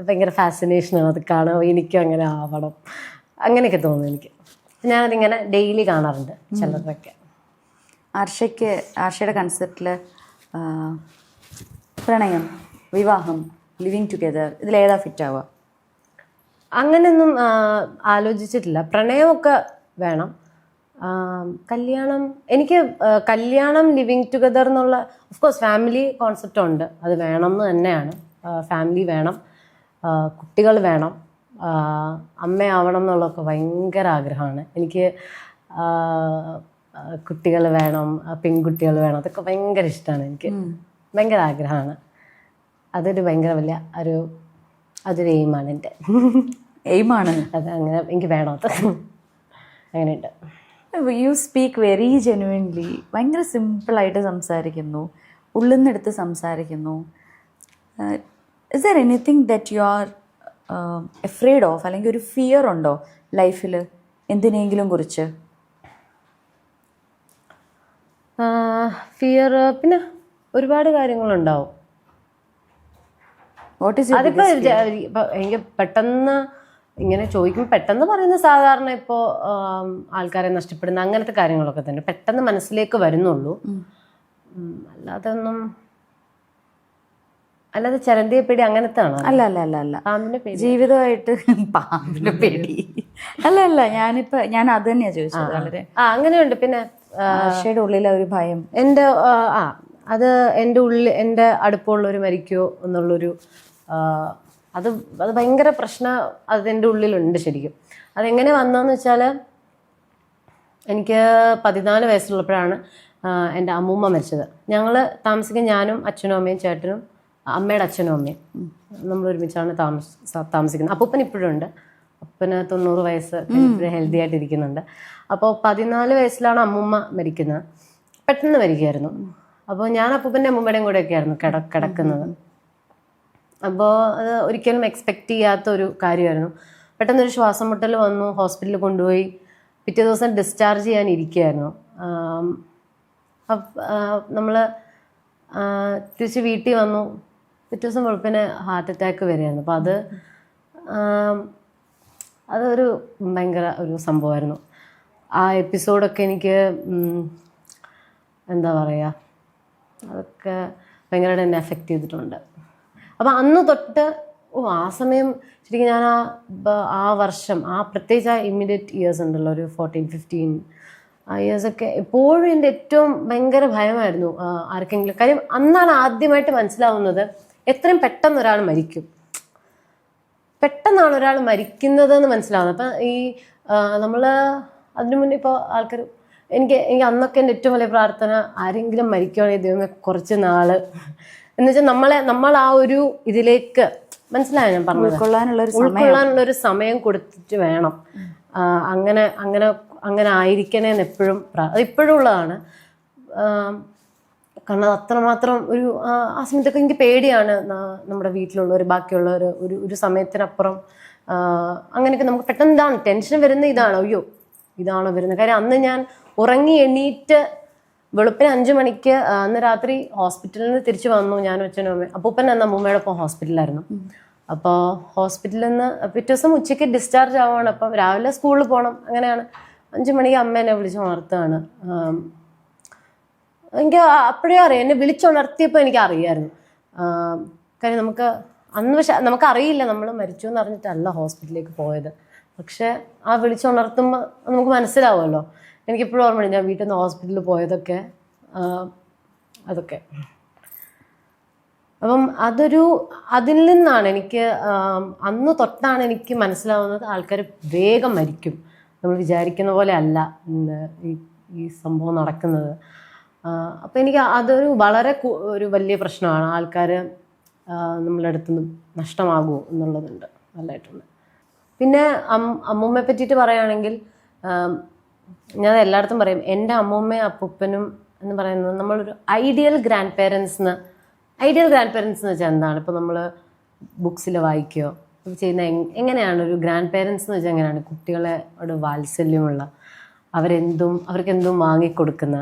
ഭയങ്കര ഫാസിനേഷനാണ്. അത് കാണുമ്പോൾ എനിക്കും അങ്ങനെ ആവണം, അങ്ങനെയൊക്കെ തോന്നുന്നു എനിക്ക്. ഞാനതിങ്ങനെ ഡെയിലി കാണാറുണ്ട് ചിലരൊക്കെ. ആർഷയുടെ കൺസെപ്റ്റിൽ പ്രണയം, വിവാഹം, ലിവിങ് ടുഗെദർ, ഇതിലേതാ ഫിറ്റ് ആവുക? അങ്ങനെയൊന്നും ആലോചിച്ചിട്ടില്ല. പ്രണയമൊക്കെ വേണം. കല്യാണം, എനിക്ക് കല്യാണം, ലിവിങ് ടുഗദർ എന്നുള്ള ഓഫ്കോഴ്സ് ഫാമിലി കോൺസെപ്റ്റ് ഉണ്ട്, അത് വേണം എന്ന് തന്നെയാണ്. ഫാമിലി വേണം, കുട്ടികൾ വേണം, അമ്മയാവണം എന്നുള്ളതൊക്കെ ഭയങ്കര ആഗ്രഹമാണ് എനിക്ക്. കുട്ടികൾ വേണം, പെൺകുട്ടികൾ വേണം, അതൊക്കെ ഭയങ്കര ഇഷ്ടമാണ് എനിക്ക്. ഭയങ്കര ആഗ്രഹമാണ്. അതൊരു ഭയങ്കര വലിയ അതൊരു എയിമാണ് എൻ്റെ. എയിമാണ് അത് അങ്ങനെ എനിക്ക് വേണം, അത് അങ്ങനെയുണ്ട്. You speak very genuinely. ഭയങ്കര സിമ്പിളായിട്ട് സംസാരിക്കുന്നു, ഉള്ളിൽ നിന്നെടുത്ത് സംസാരിക്കുന്നു. Is there anything that you are afraid of, അല്ലെങ്കിൽ ഒരു ഫിയർ ഉണ്ടോ ലൈഫിൽ എന്തിനെങ്കിലും കുറിച്ച്? ഫിയർ പിന്നെ ഒരുപാട് കാര്യങ്ങളുണ്ടാവും. അതിപ്പോ എനിക്ക് പെട്ടെന്ന് ഇങ്ങനെ ചോദിക്കുമ്പോൾ പെട്ടെന്ന് പറയുന്ന സാധാരണ ഇപ്പോൾ ആൾക്കാരെ നഷ്ടപ്പെടുന്ന അങ്ങനത്തെ കാര്യങ്ങളൊക്കെ തന്നെ പെട്ടെന്ന് മനസ്സിലേക്ക് വരുന്നുള്ളൂ. അല്ലാതെ ചരന്തിയെ പേടി അങ്ങനത്തെ ആണോ? അല്ല അല്ല അല്ല അല്ല പാമ്പിന്റെ പേടി, ജീവിതമായിട്ട് പാമ്പിന്റെ പേടി അല്ല അല്ല. ഞാൻ അത് തന്നെയാ ചോദിച്ചത്. വളരെ അങ്ങനെയുണ്ട്. പിന്നെ ആശയുടെ ഉള്ളിലെ ഒരു ഭയം, അത് എൻ്റെ അടുപ്പമുള്ളവർ മരിക്കുമോ എന്നുള്ളൊരു അത് ഭയങ്കര പ്രശ്നം അതിൻ്റെ ഉള്ളിലുണ്ട് ശരിക്കും. അതെങ്ങനെ വന്നതെന്ന് വെച്ചാൽ, എനിക്ക് 14 വയസ്സുള്ളപ്പോഴാണ് എൻ്റെ അമ്മൂമ്മ മരിച്ചത്. ഞങ്ങൾ താമസിക്കാൻ ഞാനും അച്ഛനും അമ്മയും ചേട്ടനും അമ്മയുടെ അച്ഛനും അമ്മയും നമ്മൾ ഒരുമിച്ചാണ് താമസിക്കുന്നത്. അപ്പൂപ്പൻ ഇപ്പോഴും ഉണ്ട്. അപ്പൂപ്പന് 90 വയസ്സ്, ഇപ്പോഴും ഹെൽത്തി ആയിട്ട് ഇരിക്കുന്നുണ്ട്. അപ്പോൾ 14 വയസ്സിലാണ് അമ്മൂമ്മ മരിക്കുന്നത്. പെട്ടെന്ന് മരിക്കുമായിരുന്നു. അപ്പോൾ ഞാൻ അപ്പൂപ്പൻ്റെ അമ്മൂമ്മയുടെയും കൂടെയൊക്കെ ആയിരുന്നു കിടക്കുന്നത്. അപ്പോൾ അത് ഒരിക്കലും എക്സ്പെക്റ്റ് ചെയ്യാത്ത ഒരു കാര്യമായിരുന്നു. പെട്ടെന്നൊരു ശ്വാസം മുട്ടൽ വന്നു, ഹോസ്പിറ്റലിൽ കൊണ്ടുപോയി. പിറ്റേ ദിവസം ഡിസ്ചാർജ് ചെയ്യാൻ ഇരിക്കുകയായിരുന്നു. നമ്മൾ തിരിച്ച് വീട്ടിൽ വന്നു. പിറ്റേ ദിവസം വെളുപ്പിന് ഹാർട്ട് അറ്റാക്ക് വരികയായിരുന്നു. അപ്പോൾ അതൊരു ഭയങ്കര ഒരു സംഭവമായിരുന്നു. ആ എപ്പിസോഡൊക്കെ എനിക്ക് എന്താ പറയുക, അതൊക്കെ ഭയങ്കരമായിട്ട് എന്നെ എഫക്റ്റ് ചെയ്തിട്ടുണ്ട്. അപ്പം അന്ന് തൊട്ട് ആ സമയം ശരിക്കും ഞാൻ ആ വർഷം പ്രത്യേകിച്ച് ഇമ്മീഡിയറ്റ് ഇയേഴ്സ് ഉണ്ടല്ലോ, ഒരു 14-15 ഇയേഴ്സൊക്കെ എപ്പോഴും എൻ്റെ ഏറ്റവും ഭയങ്കര ഭയമായിരുന്നു ആർക്കെങ്കിലും. കാര്യം അന്നാണ് ആദ്യമായിട്ട് മനസ്സിലാവുന്നത് എത്രയും പെട്ടെന്ന് ഒരാൾ മരിക്കും, പെട്ടെന്നാണ് ഒരാൾ മരിക്കുന്നതെന്ന് മനസ്സിലാവുന്നത്. അപ്പം ഈ നമ്മൾ അതിനു മുന്നേ ഇപ്പോൾ ആൾക്കാർ എനിക്ക് അന്നൊക്കെ എൻ്റെ ഏറ്റവും വലിയ പ്രാർത്ഥന ആരെങ്കിലും മരിക്കുകയാണെങ്കിൽ ദൈവമേ കുറച്ച് നാള് എന്ന് വെച്ചാൽ നമ്മൾ ആ ഒരു ഇതിലേക്ക് മനസ്സിലായോ ഞാൻ പറഞ്ഞത്, ഉൾക്കൊള്ളാനുള്ളൊരു സമയം കൊടുത്തിട്ട് വേണം. അങ്ങനെ ആയിരിക്കണേന്ന് എപ്പോഴും അത് ഇപ്പോഴും ഉള്ളതാണ്. കാരണം അത്രമാത്രം ആ സമയത്തൊക്കെ എനിക്ക് പേടിയാണ്. നമ്മുടെ വീട്ടിലുള്ളവർ ബാക്കിയുള്ളവർ ഒരു സമയത്തിനപ്പുറം അങ്ങനെയൊക്കെ നമുക്ക് പെട്ടെന്ന് ഇതാണ് ടെൻഷൻ വരുന്ന ഇതാണ്, അയ്യോ ഇതാണോ വരുന്നത്. കാര്യം അന്ന് ഞാൻ ഉറങ്ങി എണീറ്റ് വെളുപ്പിന് 5 മണിക്ക് അന്ന് രാത്രി ഹോസ്പിറ്റലിൽ നിന്ന് തിരിച്ചു വന്നു. ഞാനും അച്ഛനും അമ്മയും. അപ്പൂപ്പൻ അന്ന് അമ്മൂമ്മയോടൊപ്പം ഹോസ്പിറ്റലിലായിരുന്നു. അപ്പോൾ ഹോസ്പിറ്റലിൽ നിന്ന് പിറ്റേ ദിവസം ഉച്ചയ്ക്ക് ഡിസ്ചാർജ് ആവുകയാണ്. അപ്പം രാവിലെ സ്കൂളിൽ പോകണം. അങ്ങനെയാണ് 5 മണിക്ക് അമ്മ എന്നെ വിളിച്ചുണർത്തുകയാണ്. എനിക്ക് അപ്പോഴേ അറിയാം, എന്നെ വിളിച്ചുണർത്തിയപ്പോൾ എനിക്ക് അറിയായിരുന്നു. കാര്യം നമുക്കറിയില്ല നമ്മൾ മരിച്ചു എന്ന് അറിഞ്ഞിട്ടല്ല ഹോസ്പിറ്റലിലേക്ക് പോയത്. പക്ഷെ ആ വിളിച്ചുണർത്തുമ്പോൾ നമുക്ക് മനസ്സിലാവുമല്ലോ. എനിക്കിപ്പോഴും ഓർമ്മയുണ്ട് ഞാൻ വീട്ടിൽ നിന്ന് ഹോസ്പിറ്റലിൽ പോയതൊക്കെ അതൊക്കെ. അപ്പം അതിൽ നിന്നാണ് എനിക്ക് അന്ന് തൊട്ടാണ് എനിക്ക് മനസ്സിലാവുന്നത് ആൾക്കാർ വേഗം മരിക്കും, നമ്മൾ വിചാരിക്കുന്ന പോലെ അല്ല ഈ സംഭവം നടക്കുന്നത്. അപ്പം എനിക്ക് അതൊരു വളരെ ഒരു വലിയ പ്രശ്നമാണ്. ആൾക്കാർ നമ്മളുടെ അടുത്ത് നിന്ന് നഷ്ടമാകുമോ എന്നുള്ളതുണ്ട് നല്ലതായിട്ടുണ്ട്. പിന്നെ അമ്മൂമ്മയെ പറ്റിയിട്ട് പറയുകയാണെങ്കിൽ ഞാൻ എല്ലായിടത്തും പറയും, എൻ്റെ അമ്മൂമ്മയും അപ്പൂപ്പനും എന്ന് പറയുന്നത് നമ്മളൊരു ഐഡിയൽ ഗ്രാൻഡ് പേരൻസ് എന്ന് വെച്ചാൽ എന്താണ്? ഇപ്പോൾ നമ്മൾ ബുക്സിൽ വായിക്കുകയോ ചെയ്യുന്ന എങ്ങനെയാണ് ഒരു ഗ്രാൻഡ് പേരൻസ് എന്ന് വെച്ചാൽ എങ്ങനെയാണ്? കുട്ടികളോട് വാത്സല്യമുള്ള, അവർക്കെന്തും വാങ്ങിക്കൊടുക്കുന്ന,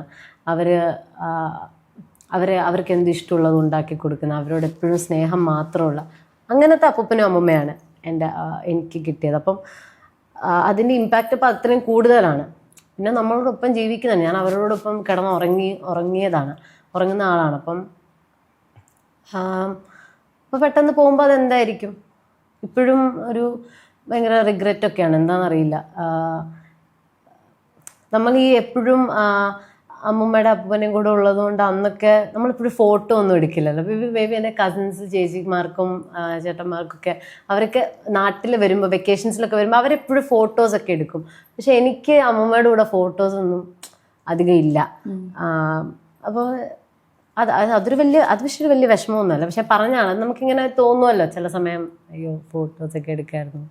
അവർക്ക് എന്ത് ഇഷ്ടമുള്ളത് ഉണ്ടാക്കി കൊടുക്കുന്ന, അവരോട് എപ്പോഴും സ്നേഹം മാത്രമുള്ള അങ്ങനത്തെ അപ്പൂപ്പനും അമ്മൂമ്മയാണ് എനിക്ക് കിട്ടിയത്. അപ്പം അതിൻ്റെ ഇമ്പാക്റ്റ് അപ്പം അത്രയും കൂടുതലാണ്. പിന്നെ നമ്മളോടൊപ്പം ജീവിക്കുന്നതാണ്. ഞാൻ അവരോടൊപ്പം ഉറങ്ങുന്ന ആളാണ്. അപ്പം പെട്ടെന്ന് പോകുമ്പോൾ അതെന്തായിരിക്കും? ഇപ്പോഴും ഒരു ഭയങ്കര റിഗ്രറ്റൊക്കെയാണ്. എന്താണെന്നറിയില്ല. നമ്മൾ ഈ എപ്പോഴും അമ്മൂമ്മയുടെ അപ്പൂപ്പനെയും കൂടെ ഉള്ളതുകൊണ്ട് അന്നൊക്കെ നമ്മളിപ്പോഴും ഫോട്ടോ ഒന്നും എടുക്കില്ലല്ലോ. ബേബി എൻ്റെ കസിൻസ് ചേച്ചിമാർക്കും ചേട്ടന്മാർക്കൊക്കെ അവരൊക്കെ നാട്ടിൽ വരുമ്പോൾ വെക്കേഷൻസിലൊക്കെ വരുമ്പോൾ അവരെപ്പോഴും ഫോട്ടോസൊക്കെ എടുക്കും. പക്ഷെ എനിക്ക് അമ്മൂമ്മയുടെ കൂടെ ഫോട്ടോസൊന്നും അധികം ഇല്ല. അപ്പോൾ അതൊരു പക്ഷേ വലിയ വിഷമമൊന്നുമല്ല. പക്ഷെ പറഞ്ഞാണ് നമുക്കിങ്ങനെ തോന്നുമല്ലോ ചില സമയം, അയ്യോ ഫോട്ടോസൊക്കെ എടുക്കായിരുന്നു,